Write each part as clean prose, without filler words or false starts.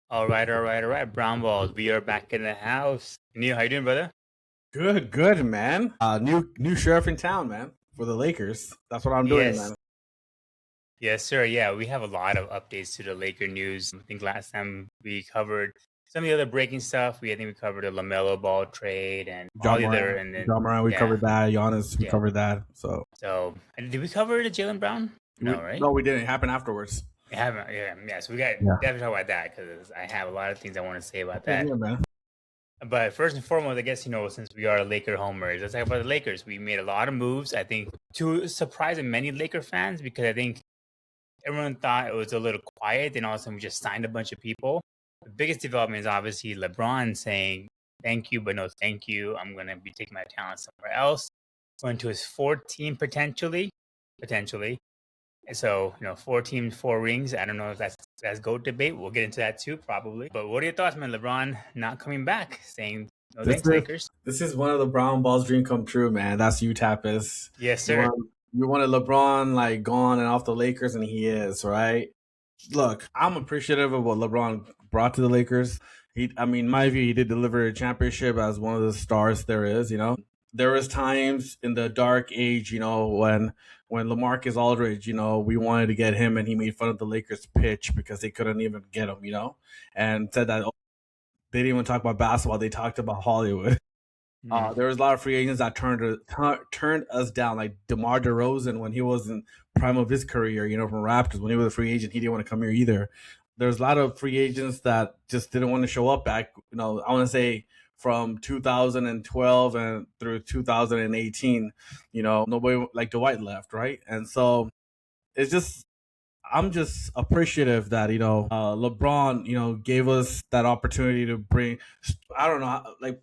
All right. Brown balls. We are back in the house. Neil, how you doing, brother? Good, man. New sheriff in town, man. For the Lakers. That's what I'm doing, Yes. man. Yes, sir. Yeah, we have a lot of updates to the Laker news. I think last time we covered some of the other breaking stuff. I think we covered the LaMelo Ball trade and all John the other, Moran. and then John Moran, we yeah, covered that. Giannis, we yeah. covered that. So So, and did we cover the Jalen Brown? No, right? no, we didn't. It happened afterwards. We haven't. Yeah. So we got Yeah. definitely talk about that because I have a lot of things I want to say about Yeah, that. yeah, man. But first and foremost, I guess, since we are Laker homers, let's talk about the Lakers. We made a lot of moves, I think, to surprise many Laker fans because I think everyone thought it was a little quiet. Then all of a sudden, we just signed a bunch of people. The biggest development is obviously LeBron saying, thank you, but no thank you. I'm going to be taking my talent somewhere else. Going to his fourth team potentially. And so, 4 teams, 4 rings. I don't know if that's GOAT debate. We'll get into that too, probably. But what are your thoughts, man? LeBron not coming back, saying no This thanks, is Lakers. this is one of the Brown Balls dream come true, man. That's you, Tapas. Yes, You sir. want you wanted LeBron like gone and off the Lakers, and he is, right? Look, I'm appreciative of what LeBron brought to the Lakers. In my view, he did deliver a championship as one of the stars there is. There was times in the dark age, when LaMarcus Aldridge, we wanted to get him, and he made fun of the Lakers pitch because they couldn't even get him, and said that they didn't even talk about basketball; they talked about Hollywood. There was a lot of free agents that turned us down, like DeMar DeRozan when he was in prime of his career. From Raptors when he was a free agent, he didn't want to come here either. There's a lot of free agents that just didn't want to show up back. I want to say from 2012 and through 2018. Nobody like Dwight left, right? And so it's just I'm just appreciative that LeBron gave us that opportunity to bring. I don't know, like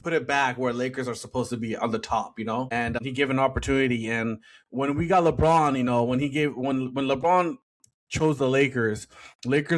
put it back where Lakers are supposed to be on the top, and he gave an opportunity. And when we got LeBron, when LeBron chose the Lakers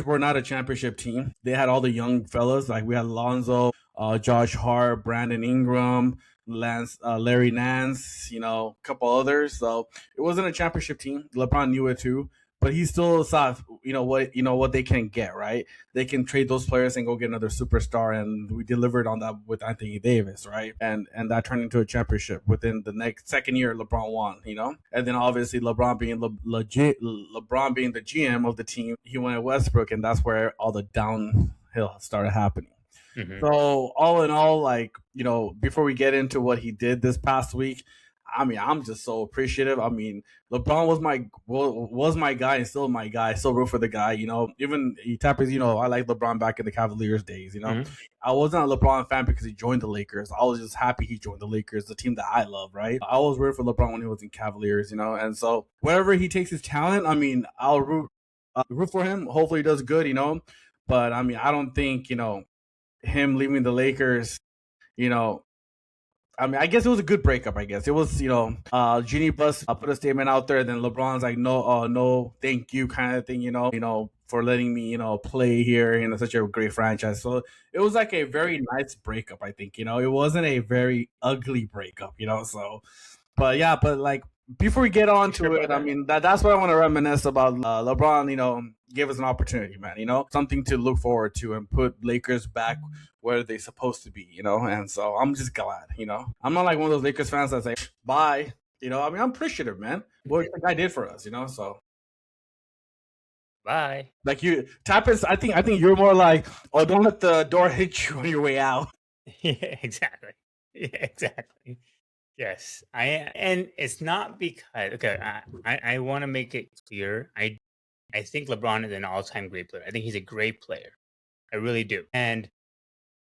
were not a championship team. They had all the young fellas, like we had Lonzo, Josh Hart, Brandon Ingram, Larry Nance, a couple others. So it wasn't a championship team. LeBron knew it too, but he still saw, what they can get, right? They can trade those players and go get another superstar, and we delivered on that with Anthony Davis, right? And that turned into a championship within the next second year. LeBron won, and then obviously LeBron being LeBron being the GM of the team, he went at Westbrook, and that's where all the downhill started happening. Mm-hmm. So all in all, before we get into what he did this past week, I'm just so appreciative. LeBron was my guy and still my guy. Still root for the guy. Even he tappers. I like LeBron back in the Cavaliers days. Mm-hmm. I wasn't a LeBron fan because he joined the Lakers. I was just happy he joined the Lakers, the team that I love. Right. I was rooting for LeBron when he was in Cavaliers. And so wherever he takes his talent, I'll root for him. Hopefully he does good. But I don't think him leaving the Lakers. I guess it was a good breakup. I guess it was, Genie Bus put a statement out there. Then LeBron's like, no, thank you, kind of thing, for letting me, play here in such a great franchise. So it was like a very nice breakup. I think, it wasn't a very ugly breakup, So, but yeah, but like before we get on to it, that's what I want to reminisce about. LeBron, gave us an opportunity, man. Something to look forward to and put Lakers back where they're supposed to be. And so I'm just glad. I'm not like one of those Lakers fans that say bye. I'm appreciative, man. What the guy did for us. So Bye. like you, Tapas, I think you're more like, oh, don't let the door hit you on your way out. Yeah, exactly. Yeah, exactly. Yes, and it's not because I want to make it clear. I think LeBron is an all-time great player. I think he's a great player. I really do. And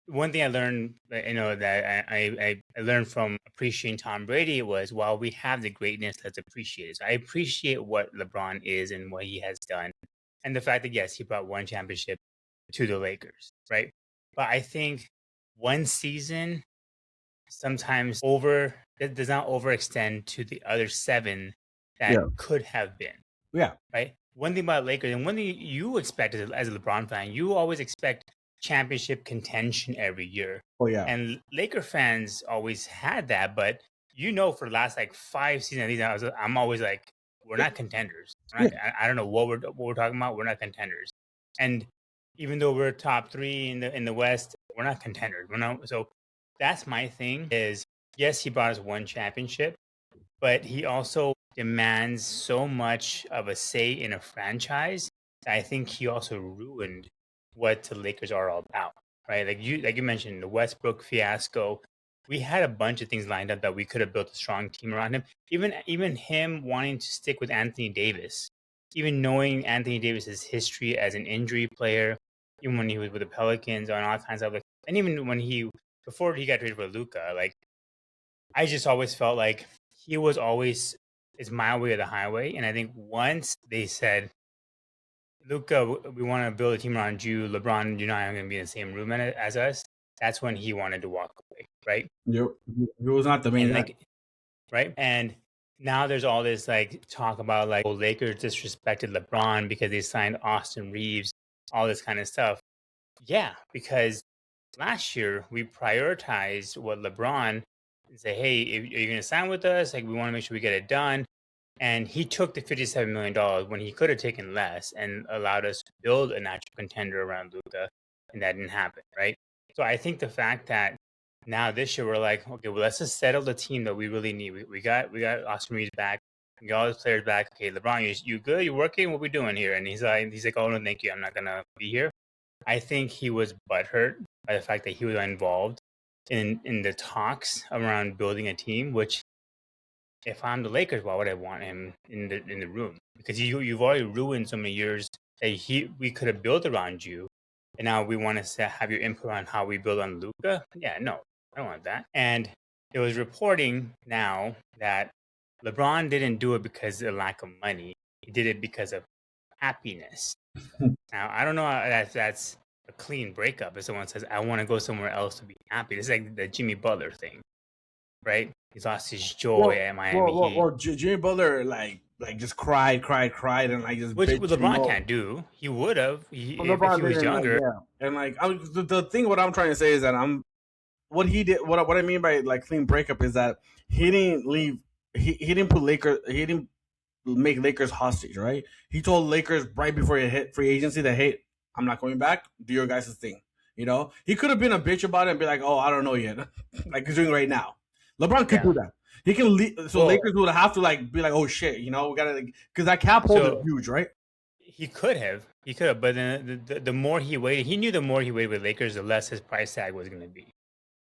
one thing I learned, that I learned from appreciating Tom Brady was while we have the greatness, let's appreciate it. So I appreciate what LeBron is and what he has done, and the fact that yes, he brought one championship to the Lakers, right? But I think one season sometimes that does not overextend to the other 7 that Yeah. could have been. Yeah. Right. One thing about Lakers, and one thing you expect as a LeBron fan, you always expect championship contention every year. Oh yeah. And Laker fans always had that, but for the last like 5 seasons, I'm always like, we're not contenders. I don't know what we're talking about. We're not contenders. And even though we're top 3 in the West, we're not contenders. We're not. So that's my thing. Is yes, he brought us one championship, but he also demands so much of a say in a franchise that I think he also ruined what the Lakers are all about. Right, like you mentioned, the Westbrook fiasco. We had a bunch of things lined up that we could have built a strong team around him. Even him wanting to stick with Anthony Davis, even knowing Anthony Davis's history as an injury player, even when he was with the Pelicans and all kinds of like, and even when he before he got traded for Luka, like I just always felt like he was always it's my way or the highway. And I think once they said, Luka, we want to build a team around you, LeBron, you're not going to be in the same room as us. That's when he wanted to walk away, right? Yep. He was not the main And guy. like, right? And now there's all this like talk about like, oh, Lakers disrespected LeBron because they signed Austin Reeves, all this kind of stuff. Yeah, because last year we prioritized what LeBron and say, hey, if you're going to sign with us, like we want to make sure we get it done. And he took the $57 million when he could have taken less and allowed us to build a natural contender around Luka, and that didn't happen, right? So I think the fact that now this year we're like, okay, well let's just settle the team that we really need. We got Austin Reeves back, we got all his players back. Okay, LeBron, you good? You working? What we doing here? And he's like, oh no, thank you, I'm not gonna be here. I think he was butthurt by the fact that he was involved in the talks around building a team, which if I'm the Lakers, why would I want him in the room? Because you've already ruined so many years that we could have built around you, and now we want to have your input on how we build on Luka. Yeah, no, I don't want that. And there was reporting now that LeBron didn't do it because of lack of money. He did it because of happiness. Now I don't know if that's a clean breakup. If someone says I want to go somewhere else to be happy, it's like the Jimmy Butler thing, right? He's lost his joy at Miami Heat. Jimmy Butler like just cried, and like just Which bitched LeBron more. can't do. He would have if LeBron he was didn't like younger. and like the thing. What I'm trying to say is that what he did. What I mean by like clean breakup is that he didn't leave. He didn't put Lakers. He didn't make Lakers hostage. Right. He told Lakers right before he hit free agency that hey, I'm not coming back. Do your guys' thing. You know, he could have been a bitch about it and be like, "Oh, I don't know yet," like he's doing right now. LeBron could do that. He can leave, so Lakers would have to like be like, "Oh shit," you know, we gotta because that cap hold is huge, right? He could have, but then the more he waited, he knew the more he waited with Lakers, the less his price tag was going to be.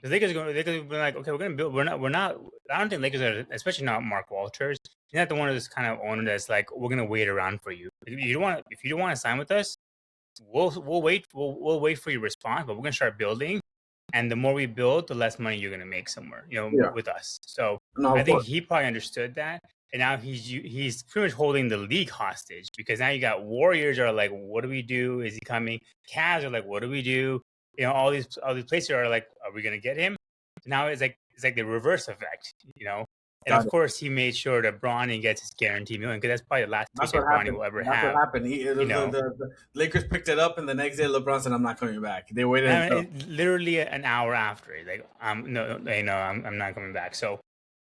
The Lakers they could be like, okay, we're going to build. We're not. I don't think Lakers are, especially not Mark Walters. He's not the one of this kind of owner that's like, we're going to wait around for you. If you don't want to sign with us, we'll wait. We'll wait for your response, but we're going to start building. And the more we build, the less money you're going to make somewhere, with us. So I think he probably understood that. And now he's pretty much holding the league hostage because now you got Warriors are like, what do we do? Is he coming? Cavs are like, what do we do? All these places are like, are we going to get him? Now it's like the reverse effect, And of course, he made sure that Bronny gets his guaranteed million because that's probably the last ticket Bronny will ever have. That's what happened. The Lakers picked it up, and the next day LeBron said, "I'm not coming back." They waited literally an hour after. Like, no, I'm not coming back. So,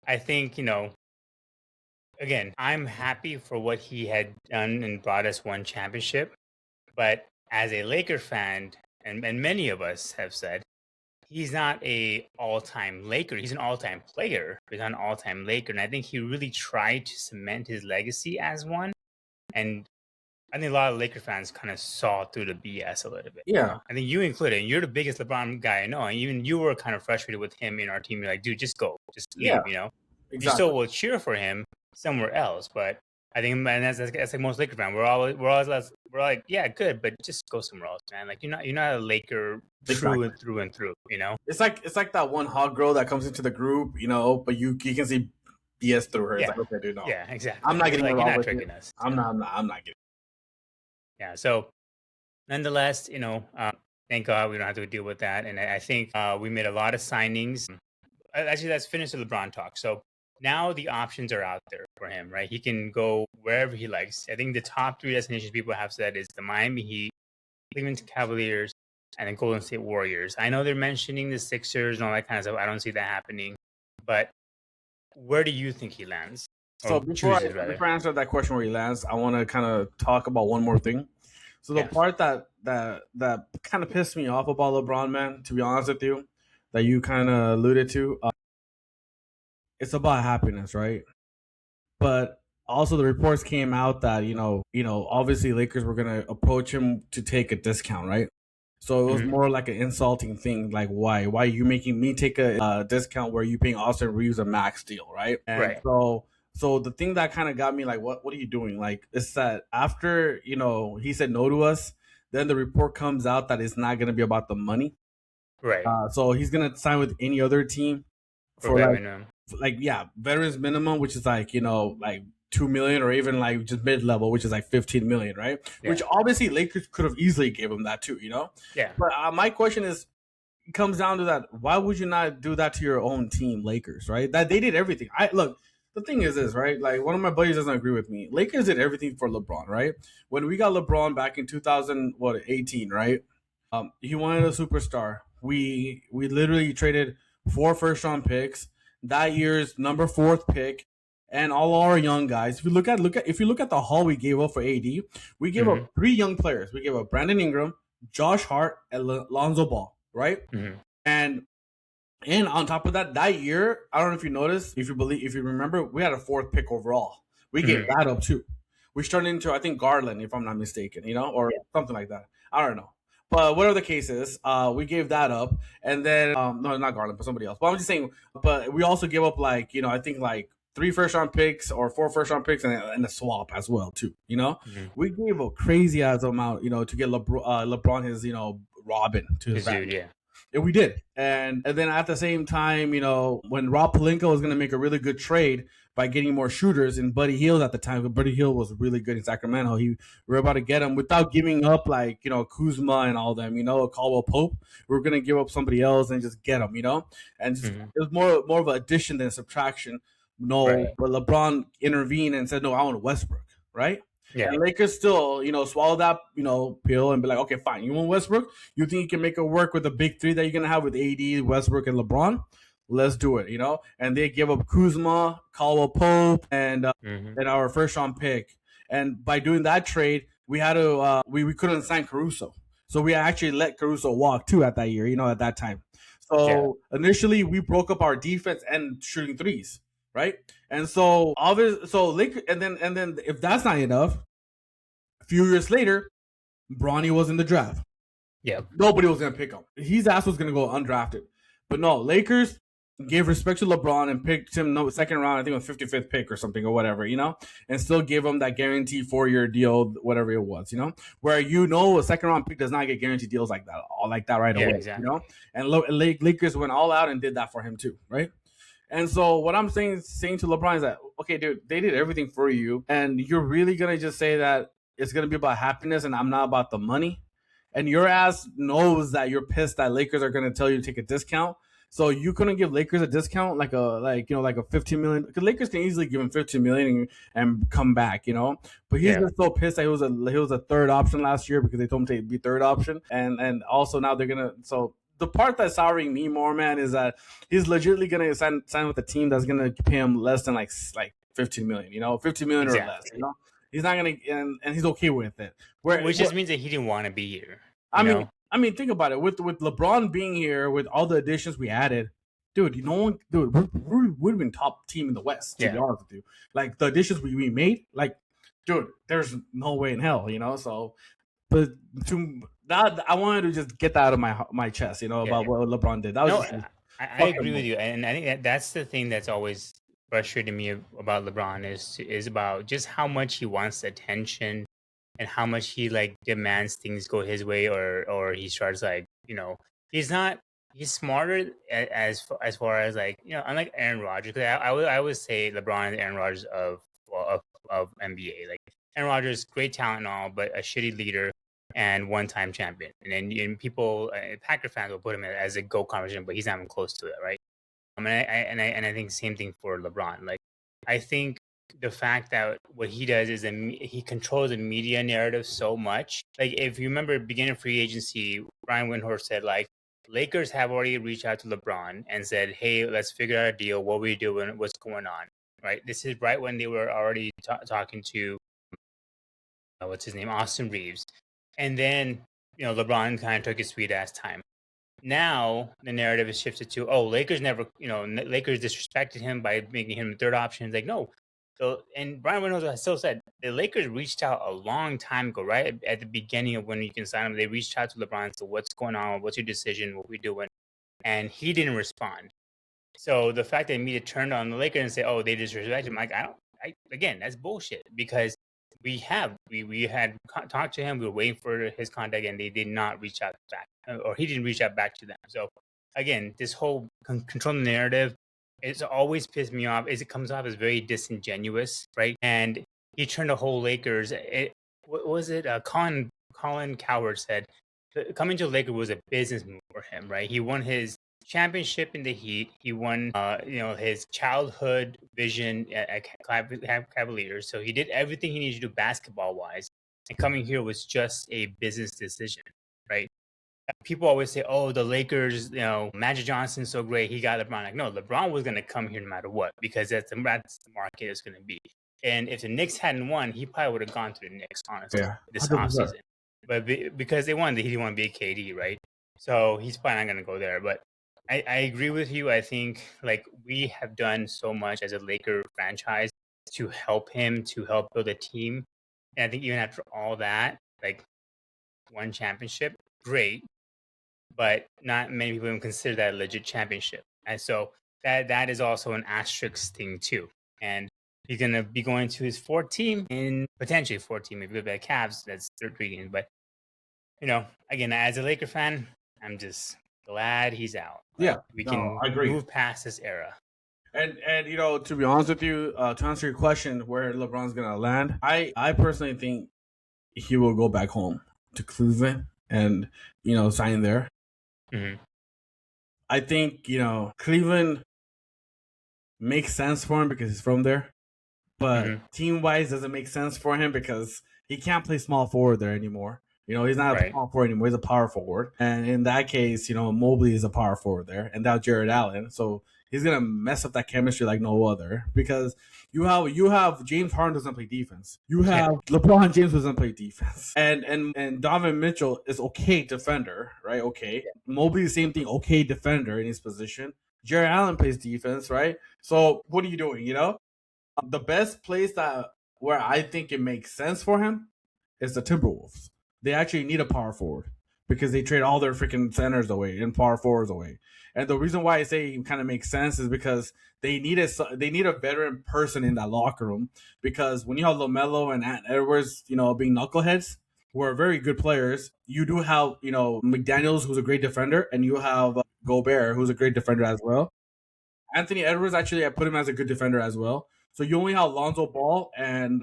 I think again, I'm happy for what he had done and brought us one championship. But as a Laker fan, and many of us have said, he's not a all-time Laker. He's an all-time player. He's not an all-time Laker. And I think he really tried to cement his legacy as one. And I think a lot of Laker fans kind of saw through the BS a little bit. Yeah. I think you included. And you're the biggest LeBron guy I know. And even you were kind of frustrated with him in our team. You're like, dude, just go. Just leave, Exactly. You still will cheer for him somewhere else. But I think, and that's like most Laker fans. We're like, yeah, good, but just go somewhere else, man. Like you're not a Laker through and through. It's like that one hot girl that comes into the group, but you can see BS through her. Yeah. It's like, okay, dude, no. Yeah, exactly. I'm not getting like, involved you're not with tricking you. us. I'm not getting. Yeah. So, nonetheless, thank God we don't have to deal with that. And I think we made a lot of signings. Actually, let's finish the LeBron talk. So now the options are out there for him, right? He can go wherever he likes. I think the top 3 destinations people have said is the Miami Heat, Cleveland Cavaliers, and the Golden State Warriors. I know they're mentioning the Sixers and all that kind of stuff. I don't see that happening. But where do you think he lands? So before I answer that question where he lands, I want to kind of talk about one more thing. So the part that kind of pissed me off about LeBron, man, to be honest with you, that you kind of alluded to, it's about happiness, right? But also the reports came out that obviously Lakers were gonna approach him to take a discount, right? So it was more like an insulting thing, like why are you making me take a discount where you paying Austin Reeves a max deal, right? And Right. so the thing that kind of got me like, what are you doing? Like, it's that after he said no to us, then the report comes out that it's not gonna be about the money. Right. So he's gonna sign with any other team For for like veteran. veterans minimum, which is like like 2 million, or even like just mid level, which is like 15 million, right? Yeah. Which obviously Lakers could have easily gave him that too, Yeah. But my question is, it comes down to that: why would you not do that to your own team, Lakers? Right? That they did everything. I look. The thing is this, right? Like, one of my buddies doesn't agree with me. Lakers did everything for LeBron, right? When we got LeBron back in 2018, right? He wanted a superstar. We literally traded 4 first round picks, that year's number 4th pick, and all our young guys. If you look at the haul we gave up for AD, we gave up 3 young players. We gave up Brandon Ingram, Josh Hart, and Lonzo Ball, right? And on top of that, that year, I don't know if you noticed, if you remember, we had a 4th pick overall. We gave that up too. We started into, I think, Garland, if I'm not mistaken, or something like that. I don't know. But whatever the case is, we gave that up, and then no, not Garland, but somebody else. But I'm just saying. But we also gave up I think like 3 first round picks or 4 first round picks, and a swap as well too. We gave a crazy ass amount, to get LeBron his Robin to his Dude, yeah. And we did. And then at the same time, when Rob Pelinka was going to make a really good trade by getting more shooters, and Buddy Hield at the time, Buddy Hield was really good in Sacramento. We were about to get him without giving up Kuzma and all them, Caldwell Pope. We were going to give up somebody else and just get him, and just, it was more of an addition than a subtraction. No, Right. but LeBron intervened and said, no, I want Westbrook, right? Yeah. And Lakers still, swallow that, pill and be like, okay, fine. You want Westbrook? You think you can make it work with the big three that you're gonna have with AD, Westbrook, and LeBron? Let's do it, And they give up Kuzma, Caldwell Pope, and our 1st round pick. And by doing that trade, we had to we couldn't sign Caruso, so we actually let Caruso walk too at that year, at that time. So initially, we broke up our defense and shooting threes, right? And so Lakers, and then if that's not enough, a few years later, Bronny was in the draft. Yeah. Nobody was gonna pick him. His ass was gonna go undrafted. But no, Lakers gave respect to LeBron and picked him 2nd round, I think it was 55th pick or something or whatever, and still gave him that guaranteed 4-year deal, whatever it was, where a 2nd round pick does not get guaranteed deals like that right away, exactly. And Lakers went all out and did that for him too, right? And so what I'm saying to LeBron is that, okay, dude, they did everything for you, and you're really gonna just say that it's gonna be about happiness and I'm not about the money? And your ass knows that you're pissed that Lakers are gonna tell you to take a discount. So you couldn't give Lakers a discount like a 15 million, because Lakers can easily give him 15 million and come back, But he's just so pissed that he was a 3rd option last year because they told him to be 3rd option, and also now they're gonna the part that's souring me more, man, is that he's legitimately gonna sign with a team that's gonna pay him less than like 15 million, 15 million or less, He's not gonna, and he's okay with it. Which just means that he didn't want to be here. I mean, think about it. With LeBron being here, with all the additions we added, dude, we would have been top team in the West. To be honest with you, like the additions we made, like, dude, there's no way in hell, So, but I wanted to just get that out of my chest, about what LeBron did. That was I agree with you, and I think that's the thing that's always frustrated me about LeBron is about just how much he wants attention and how much he demands things go his way, or he starts he's smarter as far as unlike Aaron Rodgers. I would say LeBron is the Aaron Rodgers of NBA. Like, Aaron Rodgers, great talent and all, but a shitty leader and one-time champion. And people, Packer fans will put him as a GOAT conversation, but he's not even close to it, right? I think the same thing for LeBron. Like, I think the fact that what he does is he controls the media narrative so much. Like, if you remember, beginning of free agency, Brian Windhorst said Lakers have already reached out to LeBron and said, "Hey, let's figure out a deal. What we doing? What's going on?" Right. This is right when they were already talking to what's his name, Austin Reeves. And then, LeBron kind of took his sweet ass time. Now the narrative is shifted to, oh, Lakers never, Lakers disrespected him by making him the third option. It's like, no. So, and Brian Reynolds still said the Lakers reached out a long time ago, right at the beginning of when you can sign him. They reached out to LeBron and said, "What's going on? What's your decision? What we doing?" And he didn't respond. So the fact that media turned on the Lakers and say, "Oh, they disrespected him," like again, that's bullshit because we had talked to him. We were waiting for his contact, and they did not reach out back, or he didn't reach out back to them. So again, this whole controlling narrative, it's always pissed me off. Is it comes off as very disingenuous, right? And he turned the whole Lakers. What was it? Colin Coward said coming to the Lakers was a business move for him, right? He won his championship in the Heat. He won, his childhood vision at Cavaliers. So he did everything he needed to do basketball wise. And coming here was just a business decision, right? People always say, "Oh, the Lakers, Magic Johnson's so great. He got LeBron." Like, no, LeBron was going to come here no matter what because that's the market it's going to be. And if the Knicks hadn't won, he probably would have gone to the Knicks, honestly, this 100%. offseason. But because they won, he didn't want to be a KD, right? So he's probably not going to go there. But I agree with you. I think like we have done so much as a Laker franchise to help him, to help build a team. And I think even after all that, like one championship, great, but not many people even consider that a legit championship. And so that is also an asterisk thing too. And he's gonna be going to his fourth team and potentially fourth team if you look at Cavs, that's third reading. But again, as a Laker fan, I'm just glad he's out. Yeah, we can I agree. move past this era. And to be honest with you, to answer your question, where LeBron's gonna land, I personally think he will go back home to Cleveland and sign there. Mm-hmm. I think Cleveland makes sense for him because he's from there, but team wise doesn't make sense for him because he can't play small forward there anymore. He's not a small forward anymore. He's a power forward, and in that case, Mobley is a power forward there, and now Jared Allen. So he's gonna mess up that chemistry like no other because you have James Harden doesn't play defense. You have LeBron James doesn't play defense, and Donovan Mitchell is okay defender, right? Okay, Mobley the same thing, okay defender in his position. Jared Allen plays defense, right? So what are you doing? The best place where I think it makes sense for him is the Timberwolves. They actually need a power forward because they trade all their freaking centers away and power forwards away. And the reason why I say it kind of makes sense is because they need a veteran person in that locker room. Because when you have LaMelo and Ant Edwards, being knuckleheads, who are very good players, you do have McDaniels, who's a great defender, and you have Gobert, who's a great defender as well. Anthony Edwards, actually, I put him as a good defender as well. So you only have LaMelo and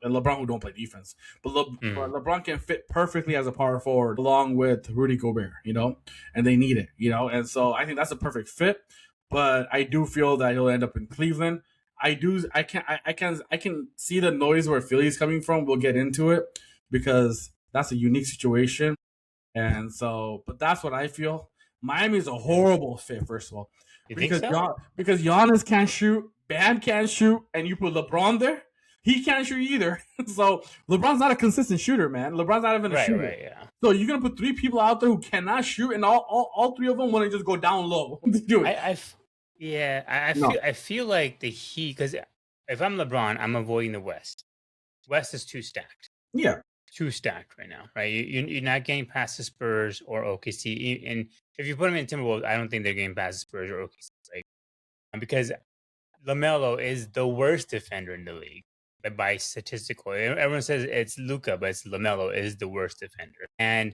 LeBron, who don't play defense. But LeBron can fit perfectly as a power forward along with Rudy Gobert, and they need it, and so I think that's a perfect fit. But I do feel that he'll end up in Cleveland. I can see the noise where Philly's coming from. We'll get into it because that's a unique situation. And so, but that's what I feel. Miami is a horrible fit, first of all. Because Giannis can't shoot, Bam can't shoot, and you put LeBron there, he can't shoot either. So LeBron's not a consistent shooter, man. LeBron's not even a shooter. Right, yeah. So you're gonna put three people out there who cannot shoot, and all three of them want to just go down low. Do it. I feel like the Heat, because if I'm LeBron, I'm avoiding the West. West is too stacked. Yeah. Too stacked right now, right? You're not getting past the Spurs or OKC, and if you put them in Timberwolves, I don't think they're getting past the Spurs or OKC, like because LaMelo is the worst defender in the league by statistical. Everyone says it's Luka, but it's LaMelo is the worst defender, and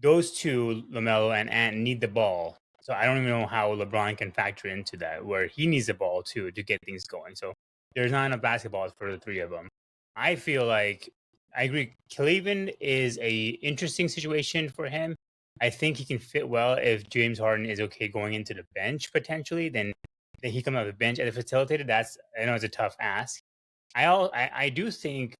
those two, LaMelo and Ant, need the ball. So I don't even know how LeBron can factor into that, where he needs the ball too to get things going. So there's not enough basketballs for the three of them. I feel like. I agree. Cleveland is a interesting situation for him. I think he can fit well if James Harden is okay going into the bench potentially. Then he comes out of the bench as a facilitator. I know it's a tough ask. I do think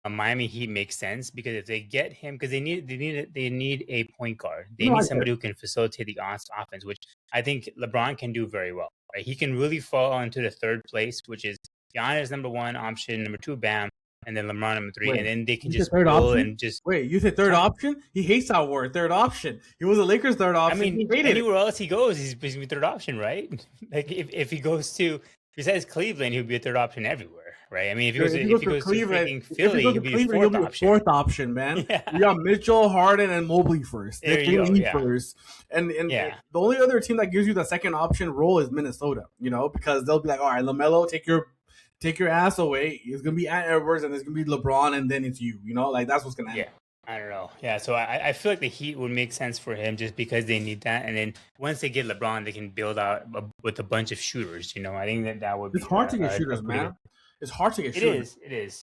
Miami Heat makes sense because if they get him, because they need a point guard. They need somebody who can facilitate the offense, which I think LeBron can do very well. Right? He can really fall into the third place, which is Giannis number one option, number two Bam. and then LeBron number 3, Wait, and then they can you just said third build option? and just. Wait, you said third option? He hates that word, third option. He was a Lakers third I option. mean, He hated it. anywhere else he goes, he's basically third option, right? Like if he goes to besides Cleveland, he'll be a third option everywhere, right? I mean, if he goes to freaking Philly, he'll be a fourth option. Fourth option, man. Yeah. You got Mitchell, Harden, and Mobley first. There you go, yeah. First. And Yeah. the only other team that gives you the second option role is Minnesota, because they'll be like, all right, LaMelo, take your ass away. It's gonna be Ant Edwards and it's gonna be LeBron, and then it's you. Like that's what's gonna happen. Yeah. I don't know. Yeah, so I feel like the Heat would make sense for him just because they need that, and then once they get LeBron, they can build out with a bunch of shooters. I think that would be. It's hard to get shooters, man. It's hard to get shooters. It is.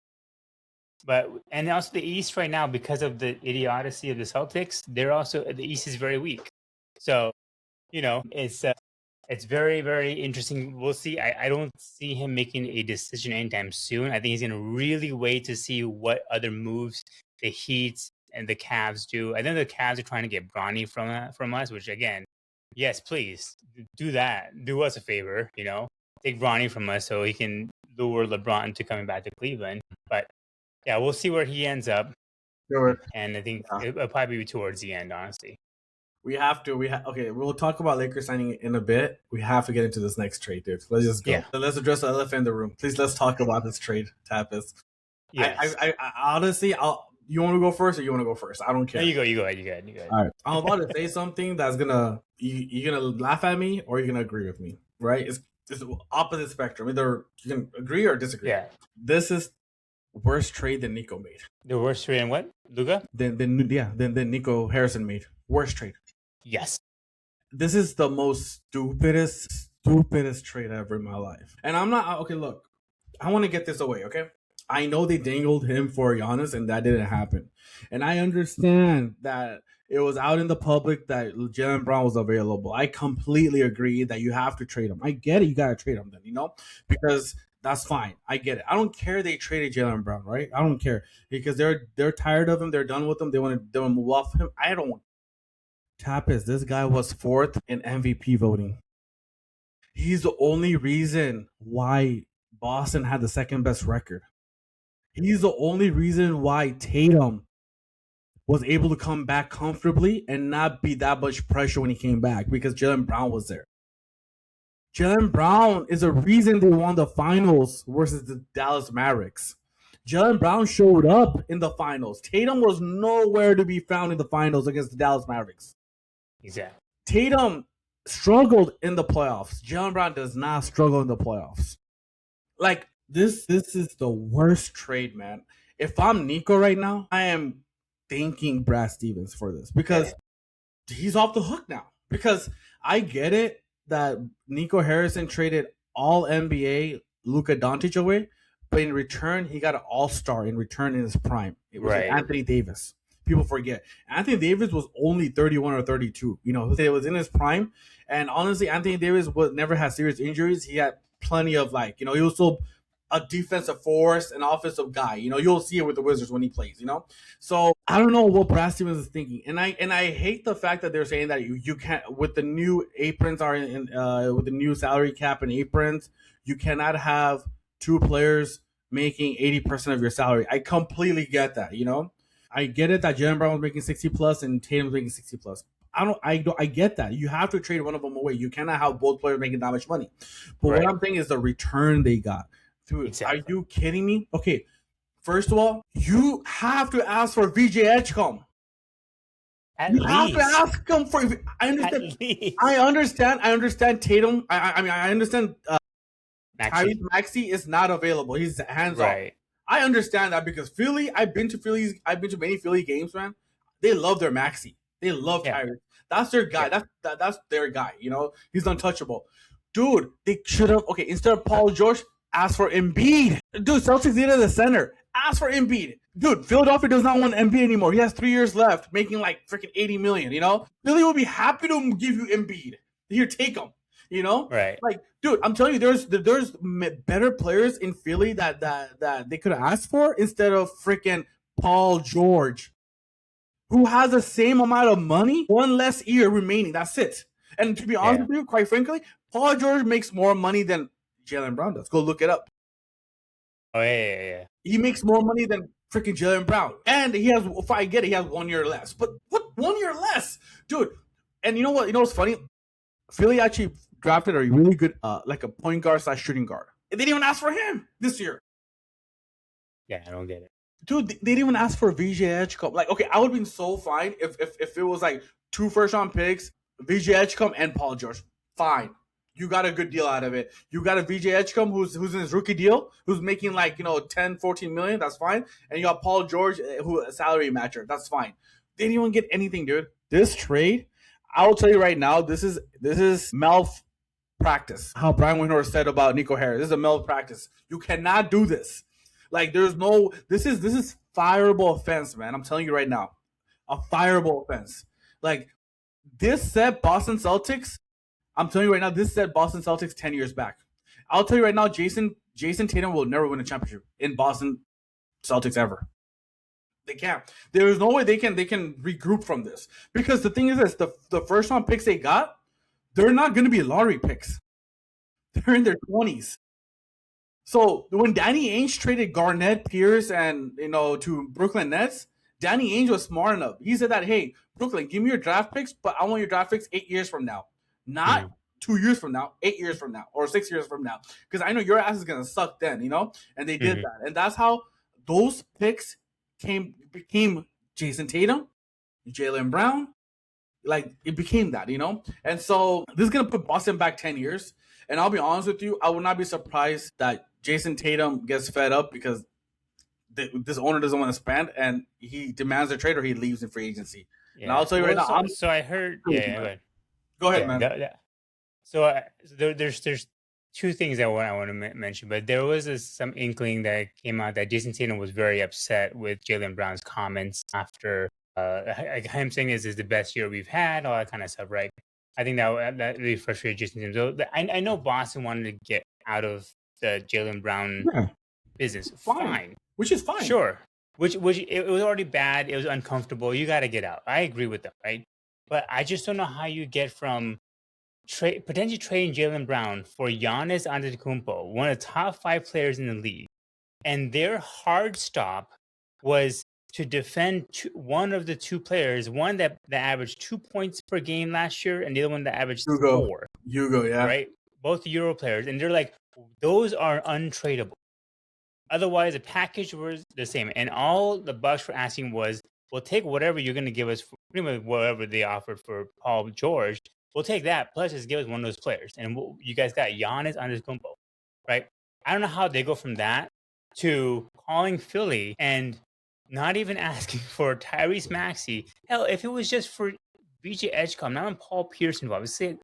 But and also the East right now, because of the idiocy of the Celtics, the East is very weak. So, it's very, very interesting. We'll see. I don't see him making a decision anytime soon. I think he's going to really wait to see what other moves the Heat and the Cavs do. I think the Cavs are trying to get Bronny from us, which again, yes, please do that. Do us a favor, take Bronny from us so he can lure LeBron to coming back to Cleveland. But yeah, we'll see where he ends up. Sure. And I think it'll probably be towards the end, honestly. We have to. Okay, we'll talk about Lakers signing in a bit. We have to get into this next trade, dude. Let's just go. Yeah. Let's address the elephant in the room. Please, let's talk about this trade, Tapas. Yes. I honestly, you want to go first or you want to go first? I don't care. No, you go ahead. All right. I'm about to say something that's you're gonna laugh at me or you're gonna agree with me, right? It's the opposite spectrum. Either you can agree or disagree. Yeah. This is worst trade that Nico made. The worst trade in what? Luka? Then Nico Harrison made. Worst trade. Yes. This is the most stupidest trade ever in my life. And I'm not okay, look. I want to get this away, okay? I know they dangled him for Giannis and that didn't happen. And I understand that it was out in the public that Jalen Brown was available. I completely agree that you have to trade him. I get it, you gotta trade him then, because that's fine. I get it. I don't care they traded Jalen Brown, right? I don't care. Because they're tired of him, they're done with him, they want to move off him. I don't want Tapas, this guy was 4th in MVP voting. He's the only reason why Boston had the second best record. He's the only reason why Tatum was able to come back comfortably and not be that much pressure when he came back because Jalen Brown was there. Jalen Brown is the reason they won the finals versus the Dallas Mavericks. Jalen Brown showed up in the finals. Tatum was nowhere to be found in the finals against the Dallas Mavericks. Exactly. Tatum struggled in the playoffs. Jalen Brown does not struggle in the playoffs. Like, this is the worst trade, man. If I'm Nico right now, I am thanking Brad Stevens for this because he's off the hook now. Because I get it that Nico Harrison traded all NBA Luka Doncic away, but in return, he got an all-star in his prime. It was Anthony Davis. People forget. Anthony Davis was only 31 or 32. It was in his prime. And honestly, Anthony Davis never had serious injuries. He had plenty of he was still a defensive force, an offensive guy. You'll see it with the Wizards when he plays, So I don't know what Brad Stevens is thinking. And I hate the fact that they're saying that you can't, with the new aprons with the new salary cap and aprons, you cannot have two players making 80% of your salary. I completely get that, I get it that Jalen Brown was making 60 plus and Tatum was making 60 plus. I get that. You have to trade one of them away. You cannot have both players making that much money. But what I'm saying is the return they got. Dude, exactly. Are you kidding me? Okay, first of all, you have to ask for VJ Edgecombe. Have to ask him for. I understand. I understand Tatum. I understand. Tyrese Maxey is not available. He's hands off. I understand that because Philly. I've been to many Philly games, man. They love their Maxey. They love Tyrese. That's their guy. That's their guy. He's untouchable. Dude, they should have. Okay, instead of Paul George, ask for Embiid. Dude, Celtics needed a center. Ask for Embiid. Dude, Philadelphia does not want Embiid anymore. He has 3 years left, making like freaking $80 million. Philly will be happy to give you Embiid. Here, take him. Right? Like, dude, I'm telling you, there's better players in Philly that they could have asked for instead of freaking Paul George, who has the same amount of money, one less year remaining. That's it. And to be honest with you, quite frankly, Paul George makes more money than Jalen Brown does. Go look it up. Oh yeah. He makes more money than freaking Jalen Brown, and he has. If I get it, he has 1 year less. But what 1 year less, dude? And you know what? You know what's funny? Philly actually drafted a really good, like a point guard / shooting guard. And they didn't even ask for him this year. Yeah, I don't get it. Dude, they didn't even ask for VJ Edgecombe. Like, okay, I would have been so fine if it was like 2 first round picks, VJ Edgecombe and Paul George. Fine. You got a good deal out of it. You got a VJ Edgecombe who's in his rookie deal, who's making like, 10, 14 million. That's fine. And you got Paul George, who a salary matcher. That's fine. They didn't even get anything, dude. This trade, I will tell you right now, this is malpractice. How Brian Windhorst said about Nico Harris. This is a malpractice. You cannot do this. Like, there's no. This is fireable offense, man. I'm telling you right now, a fireable offense. Like, this set Boston Celtics. I'm telling you right now, this set Boston Celtics 10 years back. I'll tell you right now, Jason Tatum will never win a championship in Boston Celtics ever. They can't. There is no way they can regroup from this, because the thing is this: the first round picks they got, they're not going to be lottery picks. They're in their 20s. So when Danny Ainge traded Garnett, Pierce, and to Brooklyn Nets, Danny Ainge was smart enough. He said that, hey, Brooklyn, give me your draft picks, but I want your draft picks 8 years from now, not 2 years from now, 8 years from now, or 6 years from now, because I know your ass is gonna suck then, And they did that, and that's how those picks became Jason Tatum, Jalen Brown. Like, it became that, And so this is gonna put Boston back 10 years. And I'll be honest with you, I would not be surprised that Jason Tatum gets fed up because this owner doesn't want to spend, and he demands a trade or he leaves in free agency. Yeah. And I'll tell you right now. So I heard. Yeah. Go ahead, man. So there's 2 things I want to mention, but there was some inkling that came out that Jason Tatum was very upset with Jalen Brown's comments after him saying this is the best year we've had, all that kind of stuff, right? I think that really frustrated Jason Tatum. So I know Boston wanted to get out of the Jalen Brown business. Fine. Which is fine. Sure. Which it was already bad. It was uncomfortable. You got to get out. I agree with them, right? But I just don't know how you get from potentially trading Jalen Brown for Giannis Antetokounmpo, one of the top 5 players in the league, and their hard stop was to defend one of the 2 players, one that averaged 2 points per game last year, and the other one that averaged 4. Hugo, yeah. Right? Both Euro players. And they're like, those are untradeable. Otherwise, the package was the same. And all the Bucks were asking was, we'll take whatever you're going to give us, for pretty much whatever they offered for Paul George. We'll take that, plus just give us one of those players. And you guys got Giannis Antetokounmpo, right? I don't know how they go from that to calling Philly and not even asking for Tyrese Maxey. Hell, if it was just for VJ Edgecombe, not on Paul Pierce involved. We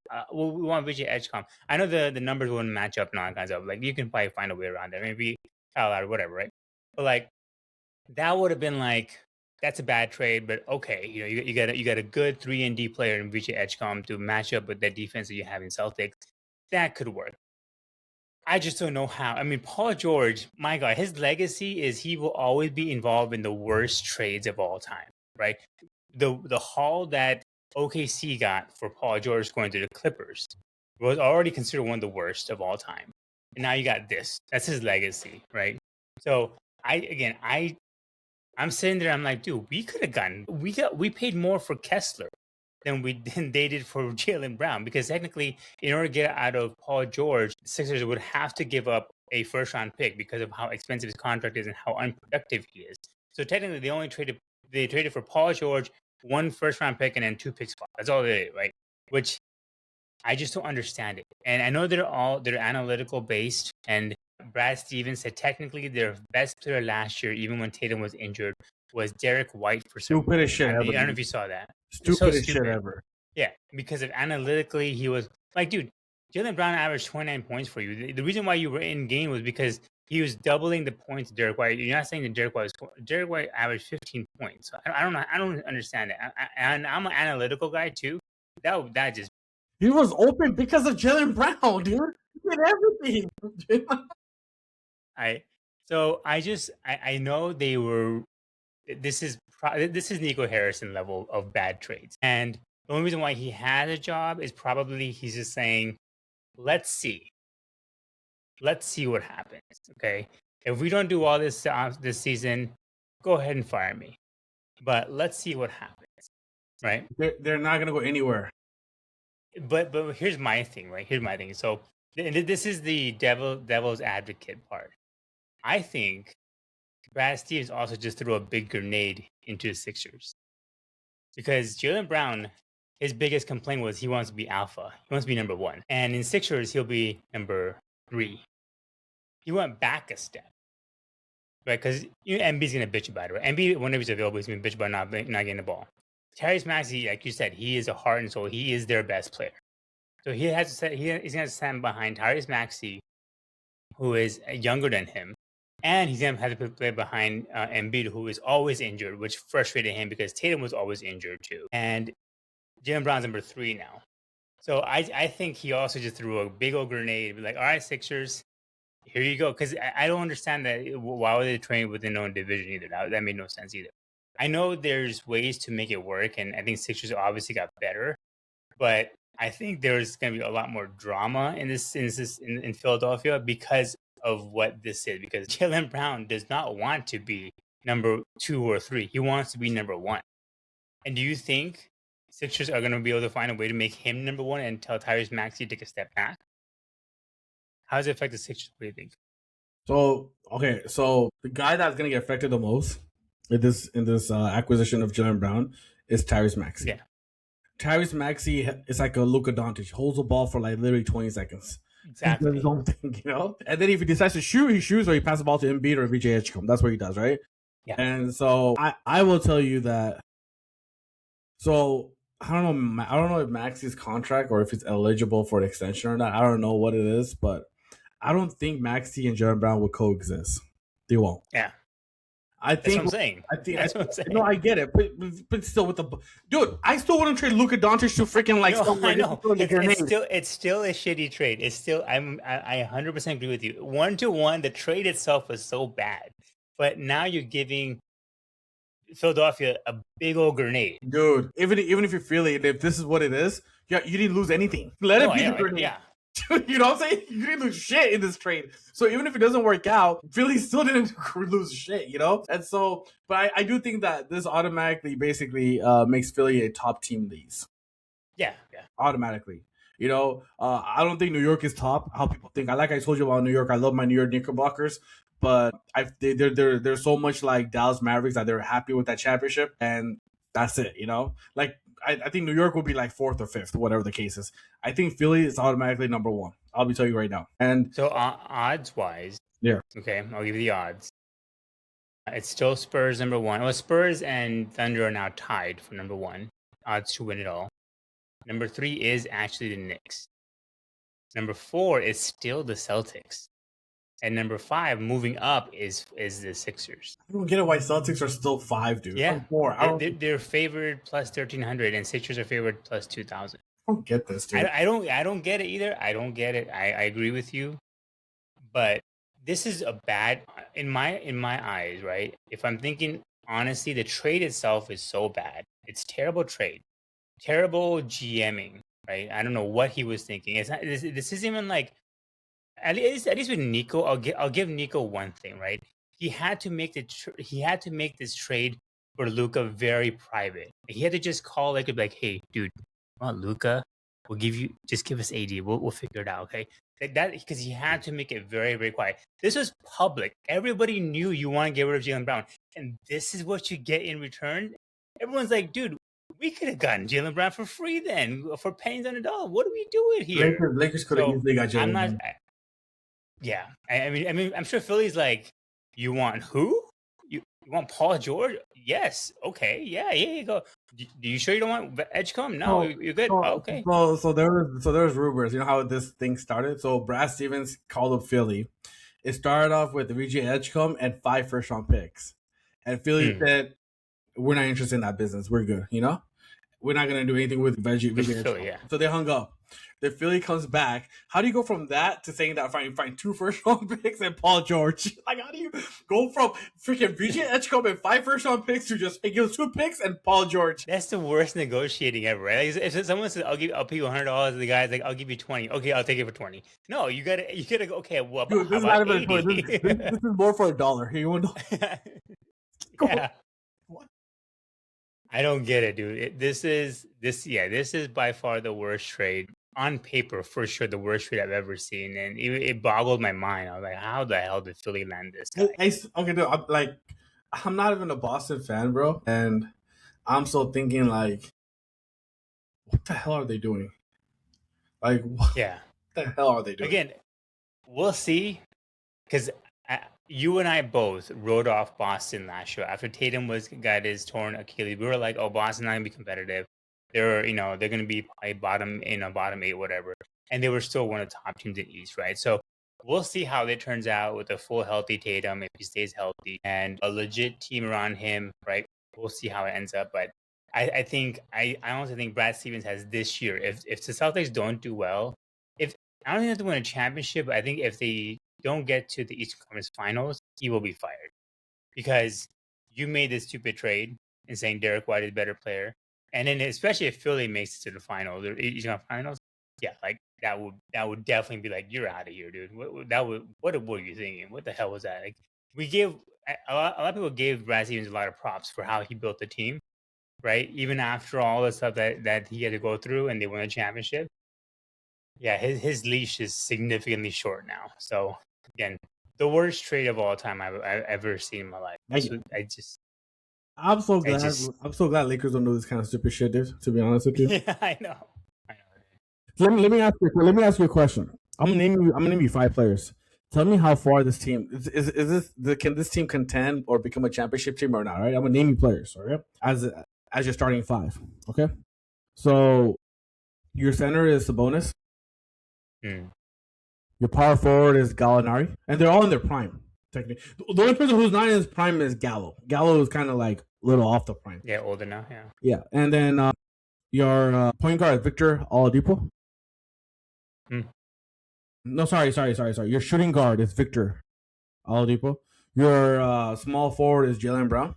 want VJ Edgecombe. I know the numbers wouldn't match up and all that kind of stuff. Like, you can probably find a way around that. Maybe Kyle out or whatever, right? But like, that would have been like, that's a bad trade, but okay, you got a good 3-and-D player in VJ Edgecombe to match up with that defense that you have in Celtics. That could work. I just don't know how. I mean, Paul George, my God, his legacy is he will always be involved in the worst trades of all time, right? The haul that OKC got for Paul George going to the Clippers was already considered one of the worst of all time. And now you got this. That's his legacy, right? So I'm sitting there, I'm like, dude, we could have gotten we paid more for Kessler than they did for Jalen Brown, because technically, in order to get out of Paul George, the Sixers would have to give up a first-round pick because of how expensive his contract is and how unproductive he is. So technically, they traded for Paul George, 1 first-round pick, and then 2 pick spots. That's all they did, right? Which I just don't understand it. And I know they're analytical based, and Brad Stevens said technically their best player last year, even when Tatum was injured, was Derek White for some stupidest shit ever. I don't know if you saw that. Stupidest shit ever. Yeah, because of analytically, he was like, dude, Jalen Brown averaged 29 points for you. The reason why you were in game was because he was doubling the points of Derek White. You're not saying that Derek White averaged 15 points. So I don't know. I don't understand it. And I'm an analytical guy too. That just, he was open because of Jalen Brown, dude. He did everything. I know they were. This is Nico Harrison level of bad trades, and the only reason why he had a job is probably he's just saying, let's see what happens. Okay, if we don't do all this this season, go ahead and fire me. But let's see what happens, right? They're not gonna go anywhere. But here's my thing, right? Here's my thing. So this is the devil's advocate part. I think Brad Stevens also just threw a big grenade into the Sixers because Jalen Brown, his biggest complaint was he wants to be alpha. He wants to be number one, and in Sixers he'll be number 3. He went back a step, right? Because Embiid's gonna bitch about it, right? Embiid, whenever he's available, he's gonna bitch about not getting the ball. Tyrese Maxey, like you said, he is a heart and soul. He is their best player. So he has to set, he's going to stand behind Tyrese Maxey, who is younger than him. And he's going to have to play behind Embiid, who is always injured, which frustrated him because Tatum was always injured too. And Jalen Brown's number 3 now. So I think he also just threw a big old grenade. Like, all right, Sixers, here you go. Because I don't understand that. Why would they train within their own division either? That made no sense either. I know there's ways to make it work, and I think Sixers obviously got better, but I think there's going to be a lot more drama in Philadelphia because of what this is. Because Jalen Brown does not want to be number 2 or 3; he wants to be number 1. And do you think Sixers are going to be able to find a way to make him number 1 and tell Tyrese Maxey to take a step back? How does it affect the Sixers? What do you think? So okay, so the guy that's gonna get affected the most in this acquisition of Jalen Brown is Tyrese Maxey. Yeah. Tyrese Maxey is like a Luka Doncic, holds the ball for like literally 20 seconds. Exactly. He does his own thing, you know? And then if he decides to shoot, he shoots, or he passes the ball to Embiid or VJ Edgecombe. That's what he does, right? Yeah. And so I will tell you that. So I don't know if Maxey's contract or if he's eligible for an extension or not. I don't know what it is, but I don't think Maxey and Jalen Brown will coexist. They won't. Yeah. I think that's what I'm saying. That's what I'm saying. No, I get it, but still, with the dude, I still wouldn't trade Luka Doncic to freaking like. I know. It's still a shitty trade. It's still I 100% agree with you. 1-1, the trade itself was so bad, but now you're giving Philadelphia a big old grenade, dude. Even if you feel it, if this is what it is, yeah, you didn't lose anything. Let it be a grenade. Yeah. You know what I'm saying? You didn't lose shit in this trade. So even if it doesn't work out, Philly still didn't lose shit, you know? And so, but I do think that this automatically basically makes Philly a top team league. Yeah. Automatically. You know, I don't think New York is top, how people think. I told you about New York. I love my New York Knickerbockers, but they're so much like Dallas Mavericks that they're happy with that championship, and that's it, you know? Like, I think New York will be like 4th or 5th, whatever the case is. I think Philly is automatically number 1. I'll be telling you right now. And so odds wise, yeah. Okay, I'll give you the odds. It's still Spurs number 1. Well, Spurs and Thunder are now tied for number 1. Odds to win it all. Number 3 is actually the Knicks. Number 4 is still the Celtics. And number 5, moving up, is the Sixers. I don't get it why Celtics are still 5, dude. Yeah, 4. They're favored plus 1,300, and Sixers are favored plus 2,000. I don't get this, dude. I don't get it either. I don't get it. I agree with you, but this is a bad in my eyes, right? If I'm thinking honestly, the trade itself is so bad. It's terrible trade, terrible GMing, right? I don't know what he was thinking. It's not. This isn't even like. At least with Nico, I'll give Nico one thing, right? He had to make this trade for Luka very private. He had to just call like hey, dude, want Luka? We'll give us AD. We'll figure it out, okay? Like that, because he had to make it very, very quiet. This was public. Everybody knew you want to get rid of Jalen Brown, and this is what you get in return. Everyone's like, dude, we could have gotten Jalen Brown for free then, for pennies on the dollar. What are we doing here? Lakers could have easily got Jalen Brown. Yeah, I mean, I'm sure Philly's like, you want who? You want Paul George? Yes. Okay. Yeah. Here you go. Do you sure you don't want Edgecombe? No, you're good. Okay. So there was rumors. You know how this thing started. So Brad Stevens called up Philly. It started off with VJ Edgecombe and 5 first-round picks, and Philly said, "We're not interested in that business. We're good." You know. we're not gonna do anything with Veggie. Philly, yeah. So they hung up. The Philly comes back. How do you go from that to saying that find 2 first-round picks and Paul George? Like, how do you go from freaking VJ Edgecombe and 5 first-round picks to just give us 2 picks and Paul George? That's the worst negotiating ever, right? Like, if someone says, I'll pay you $100," the guy's like, "I'll give you 20." Okay, I'll take it for 20. No, you gotta go. Okay, well, Dude, this is how not about even 80? this is more for $1. Here, you want to? Yeah. What? I don't get it, dude. This is by far the worst trade on paper, for sure. The worst trade I've ever seen, and it boggled my mind. I was like, how the hell did Philly land this guy? Okay, dude, I'm not even a Boston fan, bro, and I'm still thinking like, what the hell are they doing? Like, what the hell are they doing? Again, we'll see, because you and I both wrote off Boston last year after Tatum got his torn Achilles. We were like, "Oh, Boston not gonna be competitive. They're gonna be probably bottom 8, whatever." And they were still one of the top teams in the East, right? So we'll see how it turns out with a full healthy Tatum if he stays healthy and a legit team around him, right? We'll see how it ends up, but I honestly think Brad Stevens has this year. If the Celtics don't do well, if I don't think they have to win a championship, but I think if they don't get to the Eastern Conference Finals, he will be fired because you made this stupid trade and saying Derek White is a better player, and then especially if Philly makes it to the finals or Eastern Conference Finals, yeah, like that would definitely be like, you're out of here, dude. What were you thinking? What the hell was that? Like, we gave a lot of people gave Brad Stevens a lot of props for how he built the team, right? Even after all the stuff that he had to go through and they won a championship. Yeah, his leash is significantly short now. So again, the worst trade of all time I've ever seen in my life. I'm so glad Lakers don't do this kind of stupid shit, dude. To be honest with you. Yeah, I know. Let me ask you a question. I'm gonna name you 5 players. Tell me how far this team can this team contend or become a championship team or not? Right? I'm gonna name you players. All right, as your starting 5. Okay, so your center is Sabonis. Your power forward is Gallinari, and they're all in their prime. Technically, the only person who's not in his prime is Gallo. Gallo is kind of like a little off the prime. Yeah, older now. Yeah, and then your point guard is Victor Oladipo. No, sorry. Your shooting guard is Victor Oladipo. Your small forward is Jalen Brown,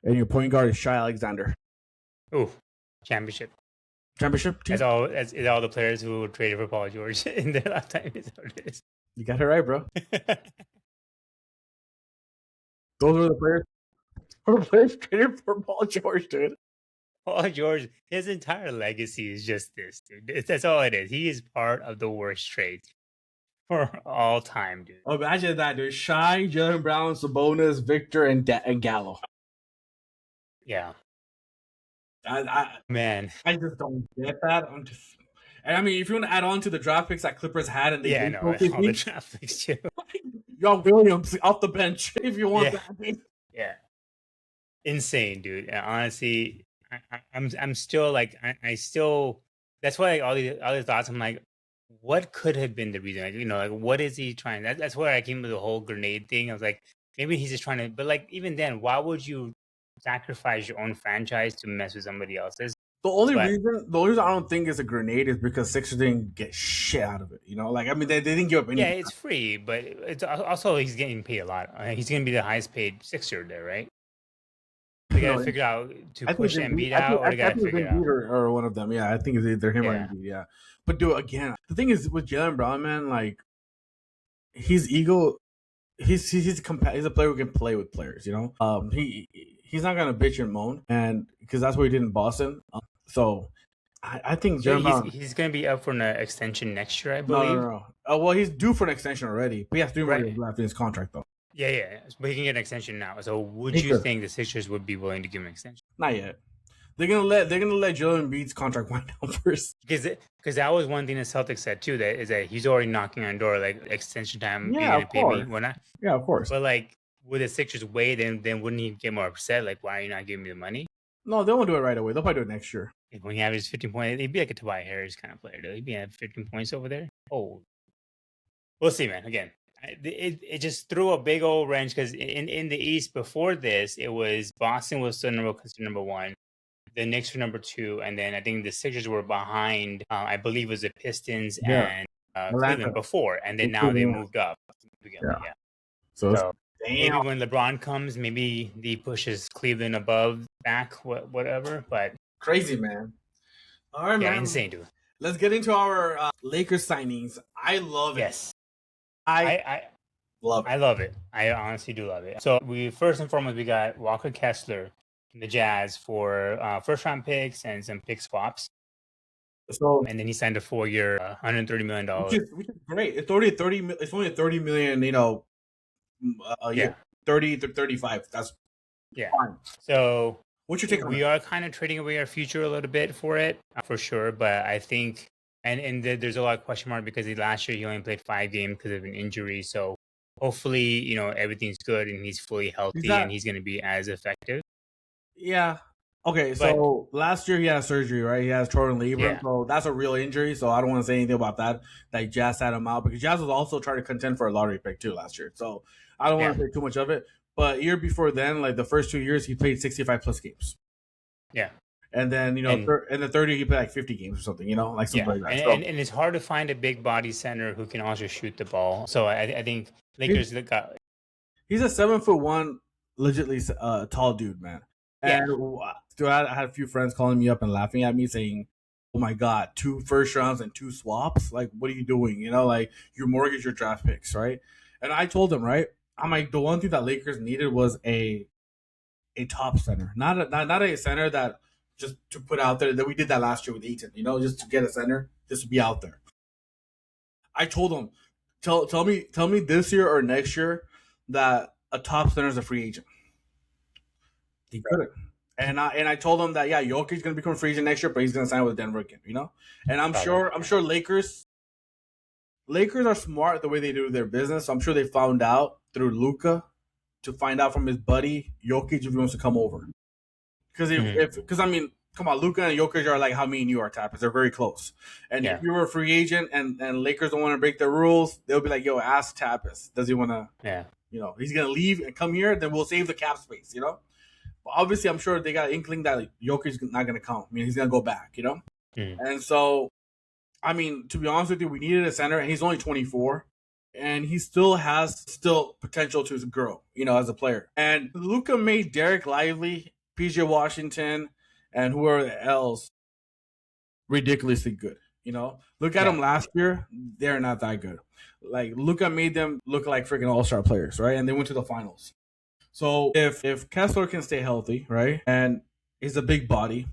and your point guard is Shai Alexander. Ooh, championship team. That's all the players who were traded for Paul George in their lifetime. Is what it is. You got it right, bro. Those are the players. Who players traded for Paul George, dude. Paul George, his entire legacy is just this, dude. That's all it is. He is part of the worst trades for all time, dude. Oh, imagine that, dude. Shai, Jalen Brown, Sabonis, Victor, and Gallo. Yeah. Man, I just don't get that. And I mean, if you want to add on to the draft picks that Clippers had, and they all the draft picks too. Y'all Williams off the bench if you want that. Yeah, insane, dude. Honestly, I'm still like I still. That's why like, all these thoughts. I'm like, what could have been the reason? Like, what is he trying? That's where I came with the whole grenade thing. I was like, maybe he's just trying to. But like, even then, why would you sacrifice your own franchise to mess with somebody else's? The only reason I don't think it's a grenade is because Sixers didn't get shit out of it. Like, I mean, they didn't give up any. Yeah, it's free, but it's also he's getting paid a lot. He's going to be the highest paid Sixer there, right? They got to figure out to push Embiid out, or they got to figure it out. Or one of them. Yeah, I think it's either him or Embiid. Yeah, but dude, again, the thing is with Jalen Brown, man, like his ego. He's a player who can play with players. He's not gonna bitch and moan, and because that's what he did in Boston. So I think he's gonna be up for an extension next year, I believe. No. Well, he's due for an extension already, but he has 3 more years left in his contract, though. Yeah, but he can get an extension now. So would you think the Sixers would be willing to give him an extension? Not yet. They're gonna let Joel Embiid's contract wind down first. Because that was one thing the Celtics said too. That is that he's already knocking on the door, like extension time. Yeah, of course. Why not? Yeah, of course. But like, would the Sixers wait? Then wouldn't he get more upset? Like, why are you not giving me the money? No, they won't do it right away. They'll probably do it next year. When he averages 15 points, he'd be like a Tobias Harris kind of player. Though. He'd be at 15 points over there. Oh, we'll see, man. Again, it just threw a big old wrench because in the East before this, it was Boston was still considered number 1. the Knicks were number 2, and then I think the Sixers were behind. I believe it was the Pistons Yeah, and Atlanta. Cleveland before, and then now they Including, moved up significantly. yeah. Yeah. So it's, So damn, maybe when LeBron comes, maybe he pushes Cleveland above back, whatever. But crazy, man. All right, yeah, man. insane, dude. Let's get into our Lakers signings. I love it. Yes, I I love it. I love it. I honestly do love it. So we first and foremost we got Walker Kessler from the Jazz for first round picks and some pick swaps, So, and then he signed a 4-year, $130 million. which is great. It's only 30. It's only 30 million. You know, a Yeah, year, 30 to 35. That's yeah. fine. So What's your take on we it? are kind of trading away our future a little bit for it, for sure. But I think, there's a lot of question mark because last year he only played 5 games because of an injury. So hopefully, everything's good and he's fully He's healthy not. and he's going to be as effective. Yeah. Okay, But so last year he had surgery, right? He has torn labrum, yeah, so that's a real injury. So I don't want to say anything about that. Like Jazz had him out because Jazz was also trying to contend for a lottery pick too last year. So I don't yeah, want to say too much of it. But year before then, like the first 2 years, he played 65 plus games, yeah, and then and in the third year he played like 50 games or something, like something yeah, like that. and, So and it's hard to find a big body center who can also shoot the ball. So I think he- Lakers got he's a 7'1", legitly tall dude, man. yeah, And dude, I had a few friends calling me up and laughing at me saying, "Oh my god, 2 first rounds and 2 swaps! Like, what are you doing? Like you mortgage your draft picks, right?" And I told them, right, I'm like, the one thing that Lakers needed was a top center, not a center that just to put out there that we did that last year with Eaton, just to get a center, just to be out there. I told them, tell me this year or next year that a top center is a free agent. He couldn't. And I told him that, yeah, Jokic's gonna become a free agent next year, but he's gonna sign with Denver again. And probably. I'm sure Lakers are smart the way they do their business. So I'm sure they found out through Luka to find out from his buddy Jokic if he wants to come over. Because Mhm. because I mean, come on, Luka and Jokic are like how me and you are Tapas. They're very close. And if Yeah, you were a free agent and Lakers don't want to break their rules, they'll be like, yo, ask Tapas. Does he want to? yeah, He's gonna leave and come here. Then we'll save the cap space. But obviously, I'm sure they got an inkling that Jokic's not gonna come. I mean, he's gonna go back. Mhm. And so, I mean, to be honest with you, we needed a center, and he's only 24, and he still has potential to grow, as a player. And Luka made Derek Lively, PJ Washington, and whoever else ridiculously good. Look at yeah, them last year; they're not that good. Like Luka made them look like freaking all-star players, right? And they went to the finals. So if Kessler can stay healthy, right, and is a big body,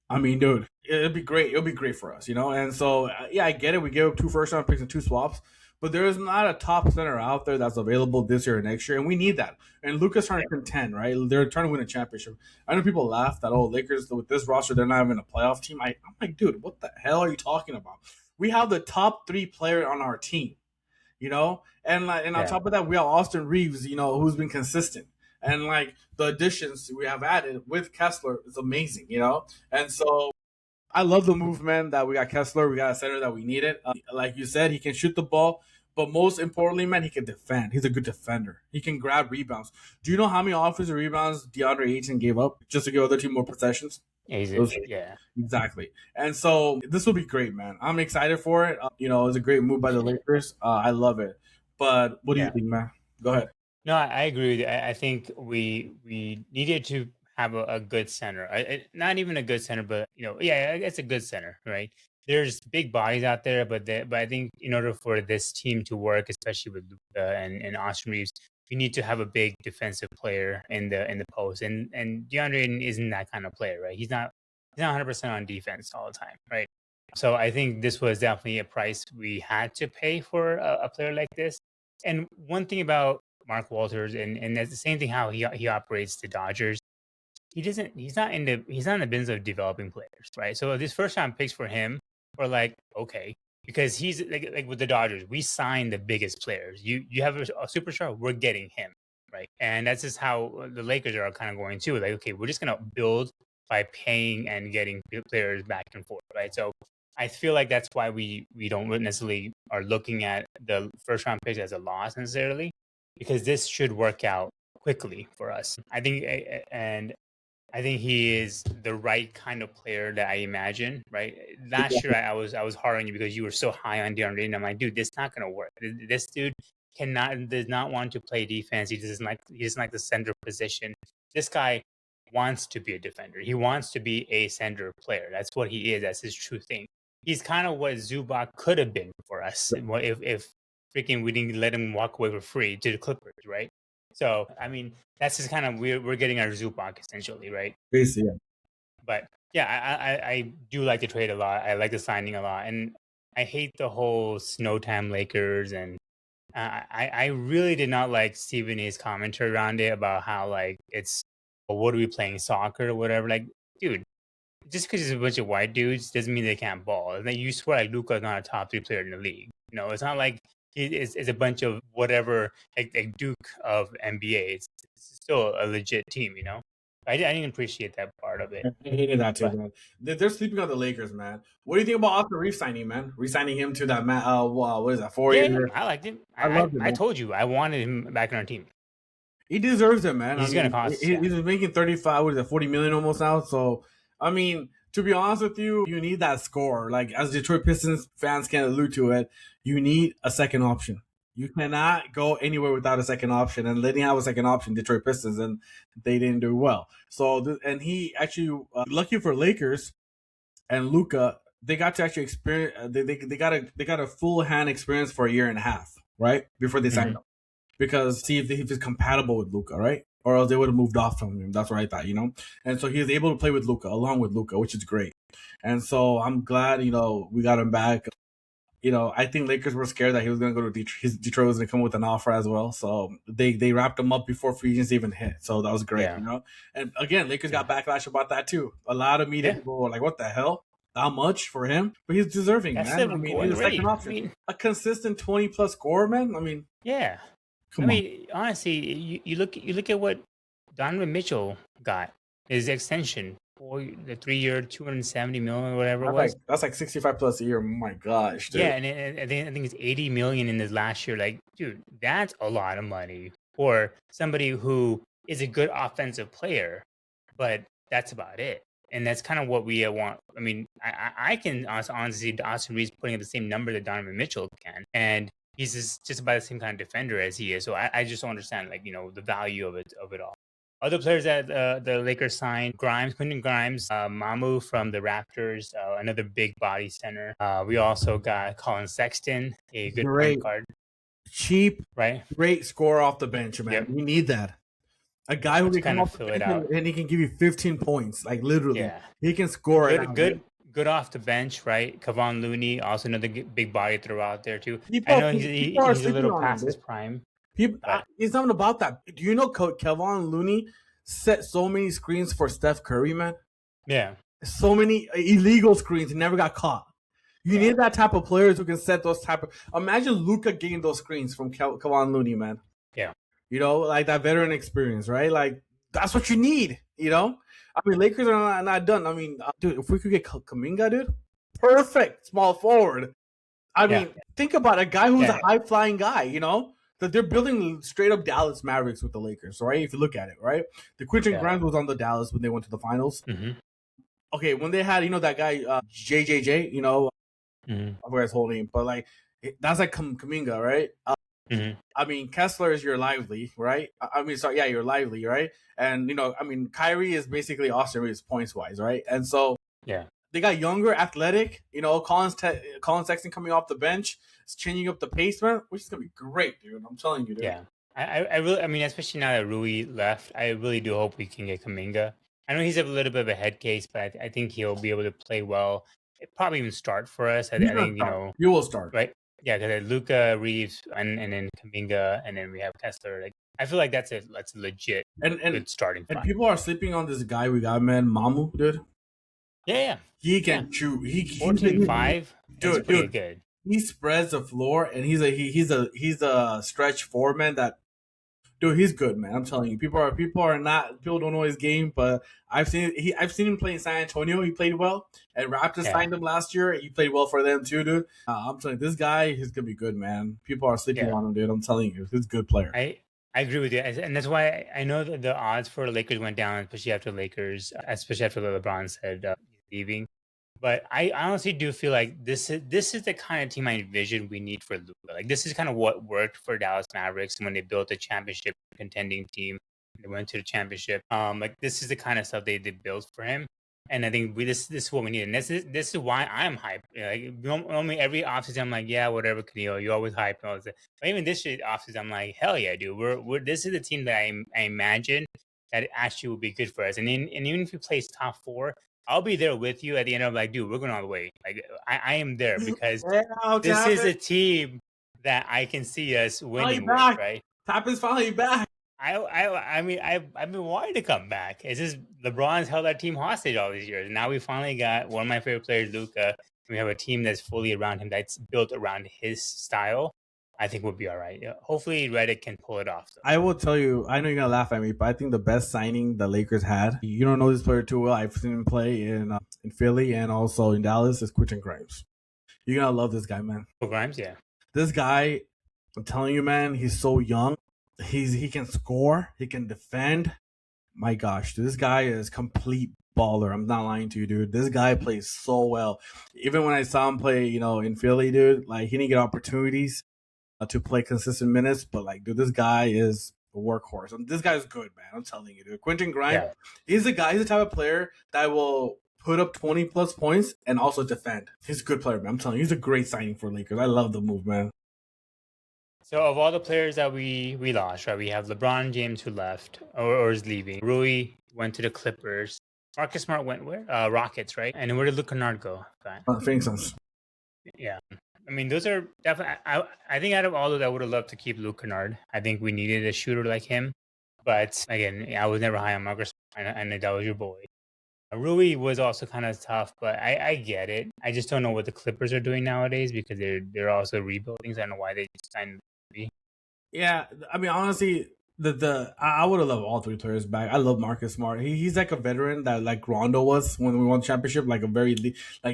I mean, dude, it'd be great. It'll be great for us. And so, yeah, I get it. We gave up 2 first round picks and 2 swaps, but there is not a top center out there that's available this year or next year, and we need that. And Luka's trying to contend, right? They're trying to win a championship. I know people laugh that, Lakers with this roster, they're not even a playoff team. I'm like, dude, what the hell are you talking about? We have the top 3 player on our team. And on yeah. top of that, we have Austin Reeves, who's been consistent. And like the additions we have added with Kessler is amazing. And so I love the movement that we got Kessler. We got a center that we needed. Like you said, he can shoot the ball, but most importantly, man, he can defend. He's a good defender. He can grab rebounds. Do you know how many offensive rebounds DeAndre Ayton gave up just to give other team more possessions? It was Yeah. exactly. And so this will be great, man. I'm excited for it. It was a great move by the Lakers. I love it. But what do you Yeah. think, man? Go ahead. No, I agree with you. I think we needed to have a good center. Not even a good center, but yeah, it's a good center, right? There's big bodies out there, but I think in order for this team to work, especially with Luka and Austin Reeves, we need to have a big defensive player in the post. And DeAndre Ayton isn't that kind of player, right? He's not 100% on defense all the time, right? So I think this was definitely a price we had to pay for a player like this. And one thing about Mark Walters, and that's the same thing how he operates the Dodgers. He's not in the business of developing players, right? So this first round picks for him were like okay because he's like with the Dodgers, we sign the biggest players. You have a superstar, we're getting him, right? And that's just how the Lakers are kind of going too. Like okay, we're just gonna build by paying and getting players back and forth, right? So I feel like that's why we don't necessarily are looking at the first round picks as a loss necessarily, because this should work out quickly for us. I think, and I think he is the right kind of player that I imagine. Right. Last year, I was hard on you because you were so high on DeAndre, and I'm like, dude, this is not gonna work. This dude does not want to play defense. He doesn't like the center position. This guy wants to be a defender. He wants to be a center player. That's what he is. That's his true thing. He's kind of what Zubac could have been for us if freaking we didn't let him walk away for free to the Clippers, right? So I mean, that's just kind of we're getting our Zubac essentially, right? Basically, yeah. But yeah, I do like the trade a lot. I like the signing a lot, and I hate the whole Snowtime Lakers. And I really did not like Stephen A's commentary around it about how like it's well, what are we playing soccer or whatever. Like, dude, just because it's a bunch of white dudes doesn't mean they can't ball. And then you swear like Luka is not a top 3 player in the league. You know, it's not like it's a bunch of whatever like Duke of NBA. It's still a legit team. You know, I didn't appreciate that part of it. I hated that too, man. They're sleeping on the Lakers, man. What do you think about Austin Reeves signing, man? Resigning him to that, what is that, 4 Yeah, year? I liked him. I loved it, I man. told you I wanted him back on our team. He deserves it, man. He's gonna cost. He's making 35, what is it, 40 million almost now. So, I mean, to be honest with you, you need that score. Like, as Detroit Pistons fans can allude to it, you need a second option. You cannot go anywhere without a second option. And they didn't have a second option, Detroit Pistons, and they didn't do well. So, and he actually, lucky for Lakers and Luka, they got to actually experience. They got a full hand experience for a year and a half, right, before they signed him. Because see if he's compatible with Luka, right? Or else they would have moved off from him. That's what I thought, you know. And so he was able to play with Luka, along with Luka, which is great. And so I'm glad, you know, we got him back. You know, I think Lakers were scared that he was going to go to Detroit. Detroit was going to come with an offer as well. So they wrapped him up before free agency even hit. So that was great, you know. And again, Lakers got backlash about that too. A lot of media people were like, "What the hell? How much for him?" But he's deserving, man. I mean, he's a second option, a consistent 20+ scorer, man. I mean, yeah. I mean, honestly, you look at what Donovan Mitchell got, his extension for the 3-year, 270 million, or whatever it was. That's like 65+ a year. Oh my gosh, dude. Yeah, and I think it's 80 million in this last year. Like, dude, that's a lot of money for somebody who is a good offensive player, but that's about it. And that's kind of what we want. I mean, I can honestly see Austin Reeves putting up the same number that Donovan Mitchell can, and he's just about the same kind of defender as he is. So I just don't understand, like, you know, the value of it all. Other players that the Lakers signed: Quentin Grimes, Mamu from the Raptors, another big body center. We also got Colin Sexton, a good point guard. Cheap, right? Great score off the bench, man. Yep. We need that. A guy who can come off the bench and he can give you 15 points, like literally. Yeah. He can score. Good off the bench, right? Kevon Looney, also another big body throw out there too. I know he's a little past his prime. It's something about that. Do you know Kevon Looney set so many screens for Steph Curry, man? Yeah. So many illegal screens. He never got caught. You need that type of players who can set those type of. Imagine Luka getting those screens from Kevon Looney, man. Yeah. You know, like that veteran experience, right? Like, that's what you need, you know? I mean, Lakers are not done. I mean, dude, if we could get Kuminga, dude, perfect small forward. I mean, think about a guy who's a high-flying guy, you know? That they're building straight up Dallas Mavericks with the Lakers, right? If you look at it, right? The Quentin Grimes was on the Dallas when they went to the finals. Mm-hmm. Okay, when they had, you know, that guy, JJJ, you know, I forgot his whole name, but like, that's like Kuminga, right? I mean, Kessler is your Lively, right? You're Lively, right? And, you know, I mean, Kyrie is basically Austin Reeves points-wise, right? And so they got younger, athletic, you know, Colin Sexton coming off the bench, changing up the pace, man, which is going to be great, dude. I'm telling you, dude. Yeah. I really, I mean, especially now that Rui left, I really do hope we can get Kuminga. I know he's a little bit of a head case, but I think he'll be able to play well. Probably even start for us. I think, you know. You will start. Right? Yeah, because Luka, Reeves, and then Kuminga, and then we have Kessler. Like, I feel like that's a legit good starting point. And people are sleeping on this guy we got, man, Mamu, dude. Yeah. He can shoot. 14-5. Dude, pretty good. He spreads the floor, and he's a stretch foreman that. Dude, he's good, man. I'm telling you, people don't know his game, but I've seen him play in San Antonio. He played well, and Raptors signed him last year. He played well for them too, dude. I'm telling you, this guy, he's gonna be good, man. People are sleeping on him, dude. I'm telling you, he's a good player. I agree with you, and that's why I know that the odds for Lakers went down, especially after LeBron said he's leaving. But I honestly do feel like this is the kind of team I envision we need for Luka. Like this is kind of what worked for Dallas Mavericks when they built a championship contending team. They went to the championship. Like this is the kind of stuff they built for him. And I think this is what we need. And this is why I'm hyped. Like normally every offseason I'm like, yeah, whatever, Kenil, you always hype and all this. But even this shit offseason, I'm like, hell yeah, dude. We're this is the team that I imagine that actually will be good for us. And even if he plays top four, I'll be there with you at the end of like, dude, we're going all the way. Like I am there because Yeah, this is a team that I can see us winning with, back. right? Tapas finally back. I mean I've been wanting to come back. It's just LeBron's held our team hostage all these years. Now we finally got one of my favorite players, Luka. We have a team that's fully around him, that's built around his style. I think we'll be all right. Hopefully Reddick can pull it off. I will tell you, I know you're gonna laugh at me, but I think the best signing the Lakers had. You don't know this player too well. I've seen him play in Philly and also in Dallas. Is Quentin Grimes. You're gonna love this guy, man. Grimes, yeah. This guy, I'm telling you, man, he's so young. He can score. He can defend. My gosh, dude, this guy is complete baller. I'm not lying to you, dude. This guy plays so well. Even when I saw him play, in Philly, dude, like he didn't get opportunities to play consistent minutes, but like, dude, this guy is a workhorse. This guy is good, man. I'm telling you, dude. Quentin Grimes, he's the type of player that will put up 20 plus points and also defend. He's a good player, man. I'm telling you, he's a great signing for Lakers. I love the move, man. So of all the players that we lost, right? We have LeBron James who left or is leaving. Rui went to the Clippers. Marcus Smart went where? Rockets, right? And where did Luka Kennard go? Phoenix Suns. Yeah. I mean, those are definitely. I think out of all of that, I would have loved to keep Luka Kennard. I think we needed a shooter like him. But again, I was never high on Marcus, and that was your boy. Rui was also kind of tough, but I get it. I just don't know what the Clippers are doing nowadays because they're also rebuilding. So I don't know why they just signed Rui. Yeah, I mean, honestly, I would have loved all three players back. I love Marcus Smart. He's like a veteran that like Rondo was when we won the championship. Like a very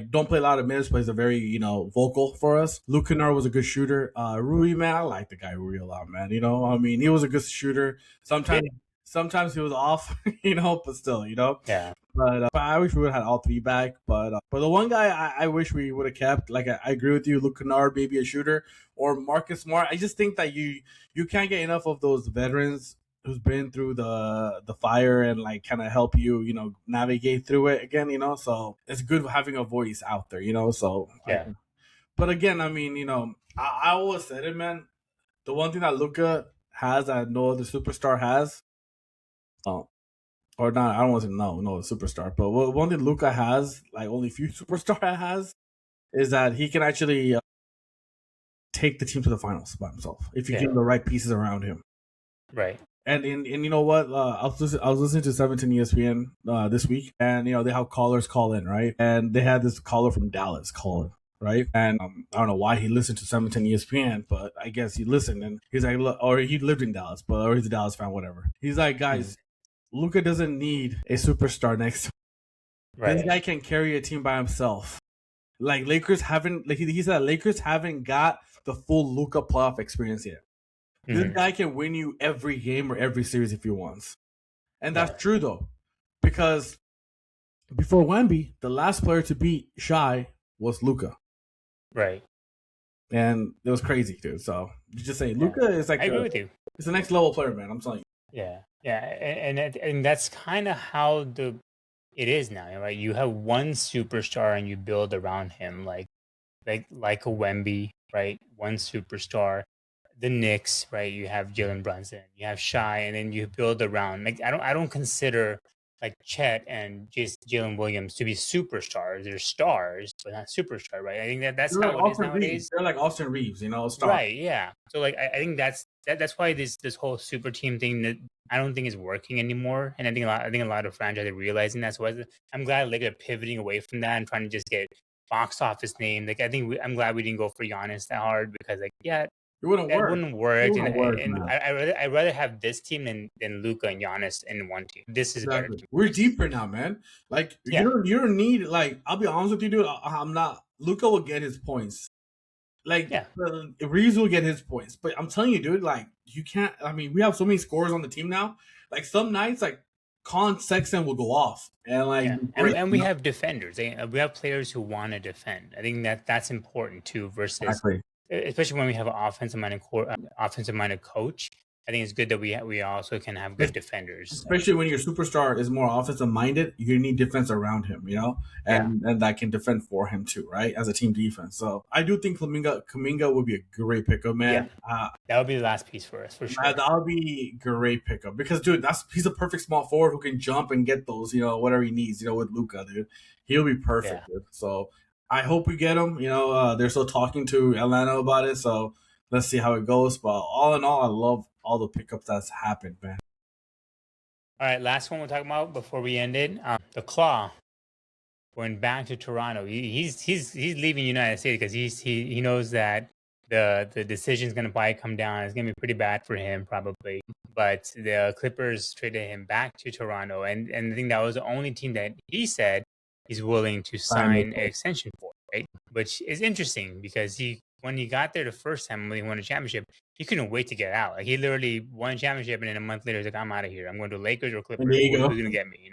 don't play a lot of minutes, but he's a very vocal for us. Luke Kennard was a good shooter. Rui, man, I like the guy Rui a lot, man. I mean, he was a good shooter. Sometimes he was off, but still, Yeah. But I wish we would have had all three back. But the one guy I wish we would have kept, like I agree with you, Luke Kennard, maybe a shooter, or Marcus Smart. I just think that you can't get enough of those veterans who's been through the fire and like kind of help you, navigate through it again, So it's good having a voice out there, So yeah. But again, I mean, I always said it, man. The one thing that Luka has that no other superstar has, or not, I don't want to know, no superstar, but one thing Luka has, like only few superstar has, is that he can actually take the team to the finals by himself if you give him the right pieces around him. Right. And you know what? I was listening to 17 ESPN this week, and they have callers call in, right? And they had this caller from Dallas call in, right? And I don't know why he listened to 17 ESPN, but I guess he listened, and he's like, or he lived in Dallas, or he's a Dallas fan, whatever. He's like, guys, Luka doesn't need a superstar next to him. Right. This guy can carry a team by himself. Like Lakers haven't, like he said, Lakers haven't got the full Luka playoff experience yet. Mm-hmm. This guy can win you every game or every series if he wants. And that's true, though. Because before Wemby, the last player to beat Shai was Luka. Right. And it was crazy, dude. So, you just say, Luka is like... I agree with you. He's the next level player, man. I'm telling you. Yeah. Yeah. And that's kind of how it is now, right? You have one superstar and you build around him, like a Wemby, right? One superstar. The Knicks, right? You have Jalen Brunson, you have Shai, and then you build around. Like I don't consider like Chet and just Jalen Williams to be superstars. They're stars, but not superstar, right? I think that's how it is nowadays. They're like Austin Reeves, stars. Right? Yeah. So like I think that's why this whole super team thing that I don't think is working anymore. And I think a lot of franchises are realizing that's why I'm glad Lakers are pivoting away from that and trying to just get box office name. Like I'm glad we didn't go for Giannis that hard because it wouldn't work. And I'd rather have this team than Luka and Giannis in one team. This is better. We're deeper now, man. Like you don't need, like, I'll be honest with you, dude. I'm not. Luka will get his points. Like, Yeah. Reeves will get his points, but I'm telling you, dude, like you can't. I mean, we have so many scorers on the team now. Like some nights, like Colin Sexton will go off and like Yeah, great. and we have defenders. We have players who want to defend. I think that's important too. Versus, Exactly. especially when we have an offensive minded coach. I think it's good that we also can have good defenders. Especially when your superstar is more offensive minded, you need defense around him, Yeah, and that can defend for him too, right? As a team defense. So I do think Kaminga would be a great pickup, yeah, man. that would be the last piece for us for sure. That would be great pickup because, dude, he's a perfect small forward who can jump and get those, whatever he needs, with Luka, dude. He'll be Yeah. perfect, dude. So I hope we get him. They're still talking to Atlanta about it, so let's see how it goes. But all in all, I love all the pickups that's happened, man. All right, last one we'll talk about before we end it. The Claw going back to Toronto. He's leaving United States because he knows that the decision is going to probably come down. It's going to be pretty bad for him probably. But the Clippers traded him back to Toronto, and I think that was the only team that he said he's willing to sign an extension for, right? Which is interesting because when he got there the first time when he won a championship, he couldn't wait to get out. Like he literally won a championship, and then a month later he's like, "I'm out of here. I'm going to Lakers or Clippers. There you go. Who's going to get me?"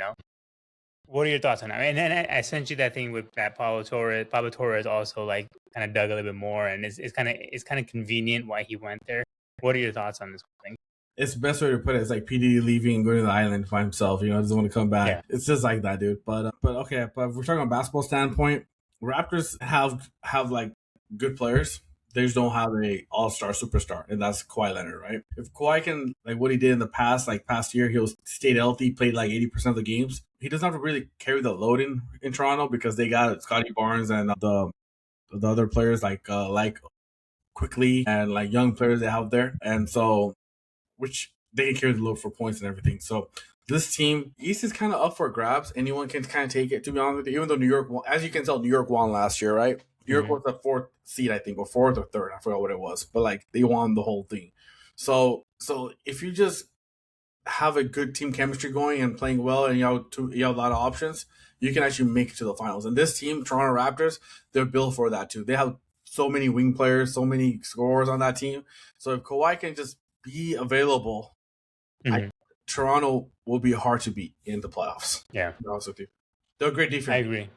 What are your thoughts on that? And then I sent you that thing with that Pablo Torres. Pablo Torres also like kind of dug a little bit more, and it's kind of convenient why he went there. What are your thoughts on this whole thing? It's the best way to put it. It's like PD leaving and going to the island by himself. Doesn't want to come back. Yeah. It's just like that, dude. But okay. But if we're talking about basketball standpoint, Raptors have like good players. They just don't have a all-star superstar, and that's Kawhi Leonard, right? If Kawhi can, like what he did in the past, like past year, he'll stayed healthy, played like 80% of the games. He doesn't have to really carry the load in Toronto because they got Scotty Barnes and the other players like Quickly and like young players they have there, and so which they can carry the load for points and everything. So this team, East is kind of up for grabs. Anyone can kind of take it, to be honest with you. Even though New York, as you can tell, New York won last year, right? New York was the fourth seed, I think, or fourth or third. I forgot what it was, but like they won the whole thing. So if you just have a good team chemistry going and playing well, and you have a lot of options, you can actually make it to the finals. And this team, Toronto Raptors, they're built for that too. They have so many wing players, so many scorers on that team. So if Kawhi can just be available, Toronto will be hard to beat in the playoffs. Yeah, to be honest with you, they're a great defense. I agree.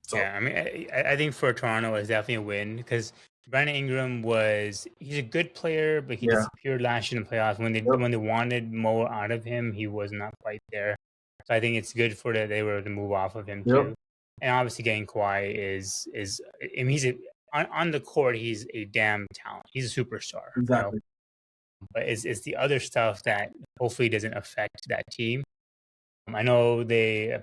So, yeah, I mean, I think for Toronto it's definitely a win because Brandon Ingram he's a good player, but he disappeared last year in the playoffs. When they wanted more out of him, he was not quite there. So I think it's good for that they were able to move off of him too. And obviously getting Kawhi is I mean on the court he's a damn talent. He's a superstar. Exactly. But it's the other stuff that hopefully doesn't affect that team. I know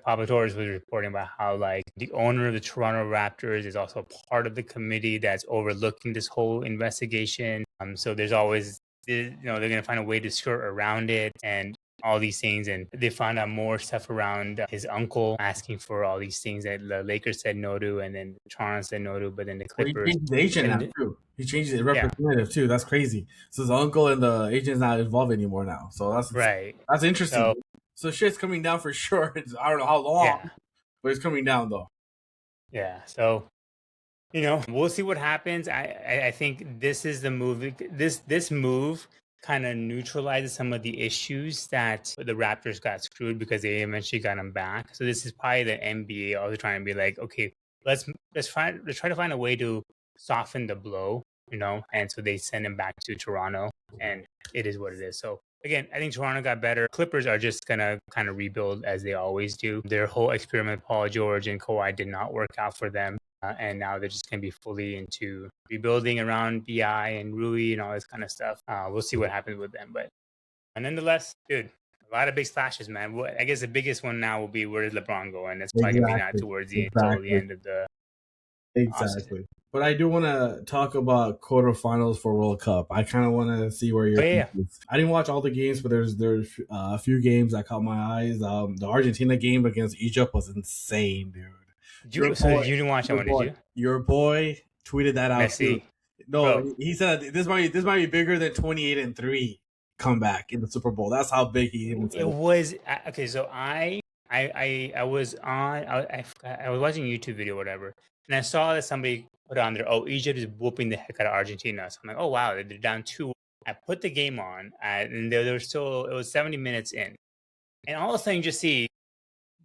Pablo Torres was reporting about how like the owner of the Toronto Raptors is also part of the committee that's overlooking this whole investigation. So there's always, they're going to find a way to skirt around it and all these things. And they found out more stuff around his uncle asking for all these things that the Lakers said no to, and then Toronto said no to, but then the Clippers. He changed the agent now too. He changed the representative too. That's crazy. So his uncle and the agent's not involved anymore now. So that's right. That's interesting. So shit's coming down for sure. I don't know how long, but it's coming down though. Yeah. So, we'll see what happens. I think this is the move. This move kind of neutralizes some of the issues that the Raptors got screwed because they eventually got them back. So this is probably the NBA also trying to be like, okay, let's try to find a way to soften the blow, and so they send him back to Toronto, and it is what it is. So again, I think Toronto got better. Clippers are just gonna kind of rebuild as they always do. Their whole experiment, Paul George and Kawhi, did not work out for them, and now they're just gonna be fully into rebuilding around BI and Rui and all this kind of stuff. We'll see what happens with them, but nonetheless, dude, a lot of big splashes, man. I guess the biggest one now will be where does LeBron go, and it's probably gonna be not towards the end of the. Exactly. But I do want to talk about quarterfinals for World Cup. I kind of want to see where you're. I didn't watch all the games, but there's a few games that caught my eyes. The Argentina game against Egypt was insane, dude. You didn't watch that one, did you? Your boy tweeted that out. Messi. No, bro. He said this might be bigger than 28-3 comeback in the Super Bowl. That's how big he is. It was okay. So I I was on I was watching a YouTube video or whatever, and I saw that somebody put on there, oh, Egypt is whooping the heck out of Argentina. So I'm like, oh wow, they're down 2. I put the game on, and there still it was 70 minutes in, and all of a sudden you just see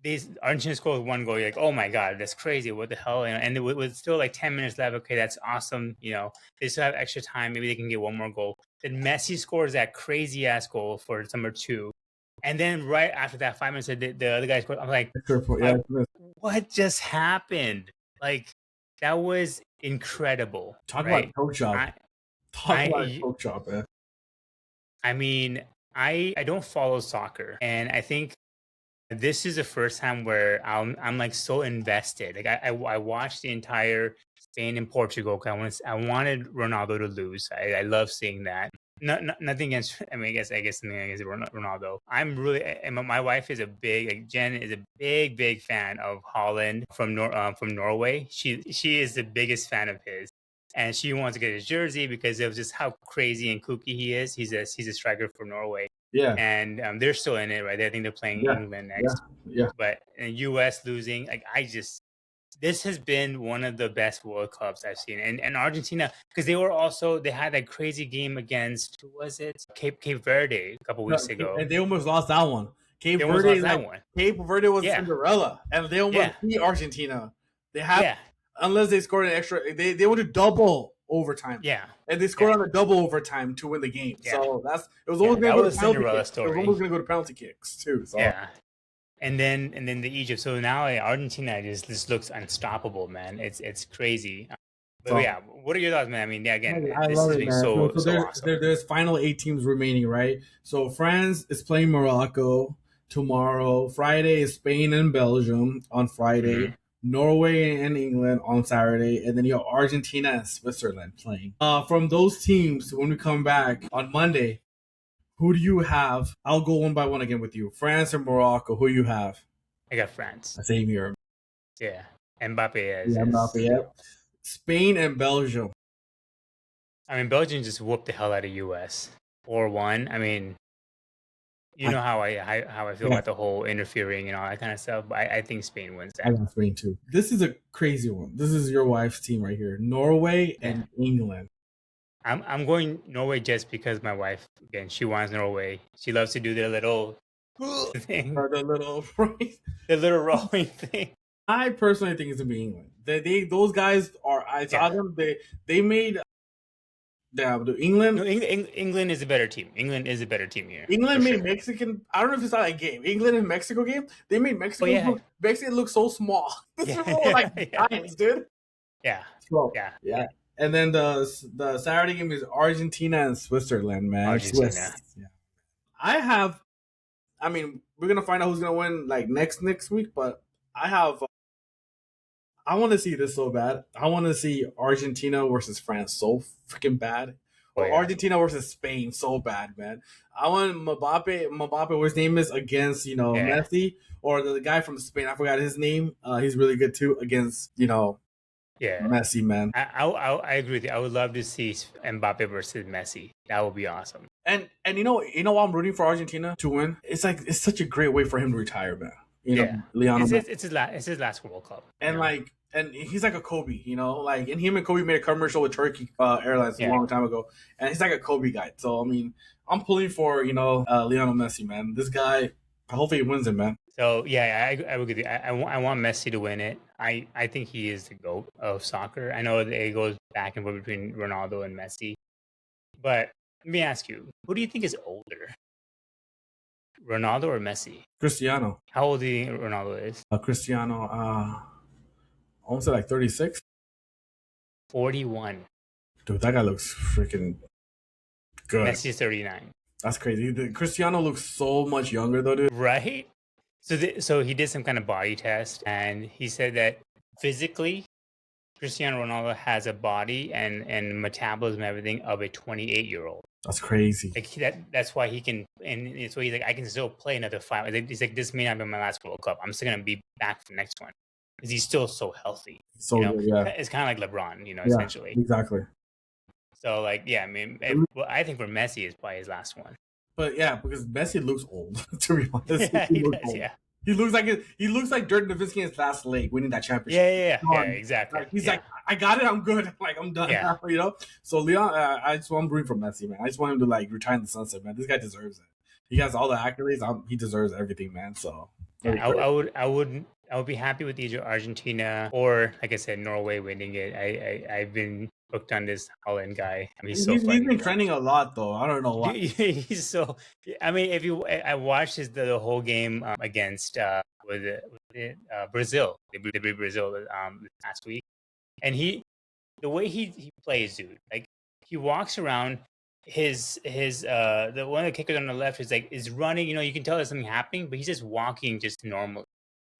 these Argentina scores 1 goal. You're like, oh my god, that's crazy. What the hell? And with still like 10 minutes left, okay, that's awesome. They still have extra time. Maybe they can get one more goal. Then Messi scores that crazy ass goal for number 2. And then right after that, 5 minutes, the other guy scored. I'm like, Yeah, what just happened? Like, that was incredible. talk right? about coach job. Talk about coach job, man. I mean, I don't follow soccer, and I think this is the first time where I'm like so invested. Like I watched the entire Spain and Portugal. 'Cause I wanted Ronaldo to lose. I love seeing that. Nothing against. I mean, I guess nothing against Ronaldo. I'm really. And my wife is Jen is a big fan of Holland from Norway. She is the biggest fan of his, and she wants to get his jersey because of just how crazy and kooky he is. He's a striker for Norway. Yeah. And they're still in it, right? I think they're playing England next. Yeah. But in U.S. losing, like this has been one of the best World Cups I've seen. And Argentina, because they had that crazy game against, who was it? Cape Verde a couple weeks ago. And they almost lost that one. Cape Verde was Cinderella, and they almost beat Argentina. They have, unless they scored an extra, they went to double overtime. Yeah. And they scored on a double overtime to win the game. Yeah. So it was almost going to go to penalty kicks. It was almost going to go to penalty kicks too. So. Yeah. And then the Egypt. So now Argentina just looks unstoppable, man. It's crazy. But what are your thoughts, man? I mean, again, this has been so awesome. There's final 8 teams remaining, right? So France is playing Morocco tomorrow. Friday is Spain and Belgium on Friday. Mm-hmm. Norway and England on Saturday, and then you have Argentina and Switzerland playing. From those teams, when we come back on Monday, who do you have? I'll go one by one again with you. France and Morocco, who you have? I got France. Same here. Yeah. Mbappe. Mbappe. Spain and Belgium. I mean, Belgium just whooped the hell out of US 4-1. I mean, you know how I feel about the whole interfering and all that kind of stuff. But I think Spain wins that. I got Spain too. This is a crazy one. This is your wife's team right here. Norway and England. I'm going Norway just because my wife, again, she wants Norway. She loves to do their little thing. Or the little rowing thing. I personally think it's gonna be England. Those guys are. I saw them. They made. England. No, England is a better team. England is a better team here. England made Mexican. I don't know if you saw that game. England and Mexico game. They made Mexico. Mexico look so small. This is more like giants, dude. Yeah. So, yeah. And then the Saturday game is Argentina and Switzerland, man. Argentina. Yeah. I mean, we're gonna find out who's gonna win like next week, but I want to see this so bad. I want to see Argentina versus France so freaking bad. Or Argentina versus Spain so bad, man. I want Mbappe, whose name is, against, Messi, or the guy from Spain. I forgot his name. He's really good too against, Messi, man. I agree with you. I would love to see Mbappe versus Messi. That would be awesome. And you know why I'm rooting for Argentina to win? It's such a great way for him to retire, man. It's his last World Cup. And and he's like a Kobe, and him and Kobe made a commercial with Turkey Airlines a long time ago. And he's like a Kobe guy. So, I mean, I'm pulling for, Lionel Messi, man. This guy, hopefully he wins it, man. So, I would agree. I want Messi to win it. I think he is the GOAT of soccer. I know it goes back and forth between Ronaldo and Messi. But let me ask you, who do you think is older? Ronaldo or Messi? Cristiano. How old do you think Ronaldo is? Cristiano, I want to say like 36. 41. Dude, that guy looks freaking good. Messi's 39. That's crazy. Cristiano looks so much younger though, dude. Right? So he did some kind of body test, and he said that physically, Cristiano Ronaldo has a body and metabolism and everything of a 28-year-old. That's crazy. Like that's why he can, and so he's like, I can still play another 5. He's like, this may not be my last World Cup. I'm still gonna be back for the next one because he's still so healthy. So it's kind of like LeBron, essentially. Exactly. So I mean, I think for Messi is probably his last one. But because Messi looks old, to be honest. Yeah, he does. Yeah. He looks like Dirk Nowitzki in his last leg, winning that championship. Yeah, exactly. Like, he's like, I got it, I'm good. Like, I'm done now, you know. So Leon, I just want to root for Messi, man. I just want him to like retire in the sunset, man. This guy deserves it. He has all the accolades. He deserves everything, man. So Yeah, I would be happy with either Argentina or, like I said, Norway winning it. I've been hooked on this Holland guy. I mean, he's so funny. He's been trending a lot, though. I don't know why. He's so. I mean, if you, I watched the whole game against Brazil. They beat Brazil this past week, and the way he plays, dude, like he walks around. The one of the kickers on the left is running. You know, you can tell there's something happening, but he's just walking just normal,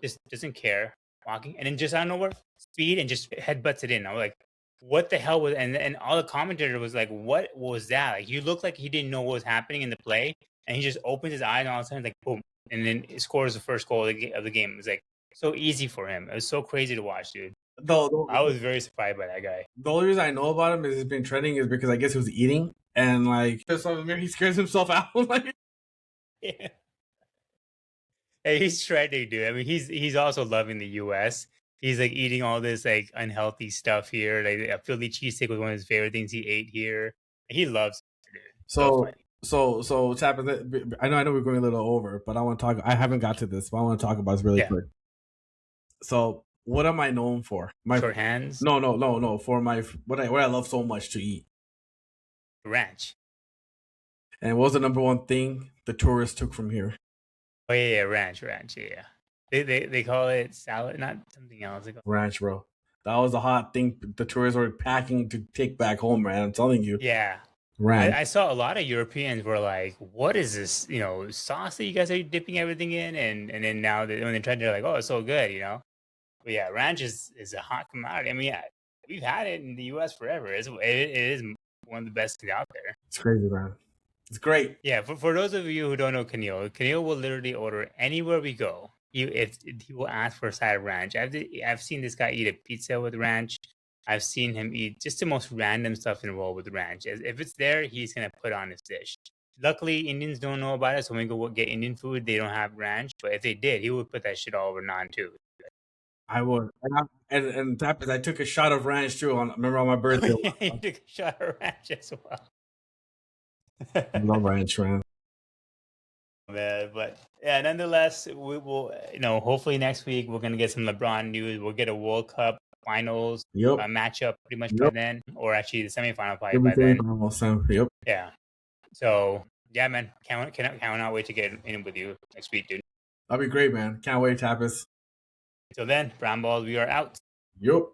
just doesn't care, walking, and then just out of nowhere, speed and just headbutts it in. I was like, what the hell was? And all the commentator was like, what was that? Like, you looked like he didn't know what was happening in the play, and he just opens his eyes and all of a sudden like boom, and then he scores the first goal of the game. It was like so easy for him. It was so crazy to watch, dude. I was very surprised by that guy. The only reason I know about him is he's been trending is because I guess he was eating and like he scares himself out. Like, yeah. Hey, he's trending, dude. I mean, he's also loving the U.S. He's like eating all this like unhealthy stuff here. Like a Philly cheesesteak was one of his favorite things he ate here. He loves it, dude. So Tapas, I know we're going a little over, but I want to talk. I haven't got to this, but I want to talk about this really quick. So, what am I known for? My short hands? No. For what I love so much to eat. Ranch. And what was the number one thing the tourists took from here? Oh yeah, ranch. Yeah. They call it salad, not something else. Ranch, bro. That was a hot thing the tourists were packing to take back home, man. I'm telling you. Yeah. Ranch. I saw a lot of Europeans were like, "What is this? You know, sauce that you guys are dipping everything in?" And then now when they tried, they're like, "Oh, it's so good," you know. But yeah, ranch is a hot commodity. I mean, yeah, we've had it in the U.S. forever. It is one of the best things out there. It's crazy, man. It's great. Yeah, for those of you who don't know Kenil will literally order anywhere we go. He will ask for a side of ranch. I've seen this guy eat a pizza with ranch. I've seen him eat just the most random stuff in a roll with ranch. If it's there, he's gonna put on his dish. Luckily, Indians don't know about it, so when we go get Indian food, they don't have ranch. But if they did, he would put that shit all over naan too. I would, and Tapas, I took a shot of ranch too. Remember on my birthday, you took a shot of ranch as well. I love ranch, man. Man, but yeah, nonetheless, we will. Hopefully next week we're gonna get some LeBron news. We'll get a World Cup finals matchup pretty much by then, or actually the semifinal probably by then. Yep. Yeah. So yeah, man, cannot wait to get in with you next week, dude. That'll be great, man. Can't wait, Tapas. Till then, Brown Balls, we are out. Yep.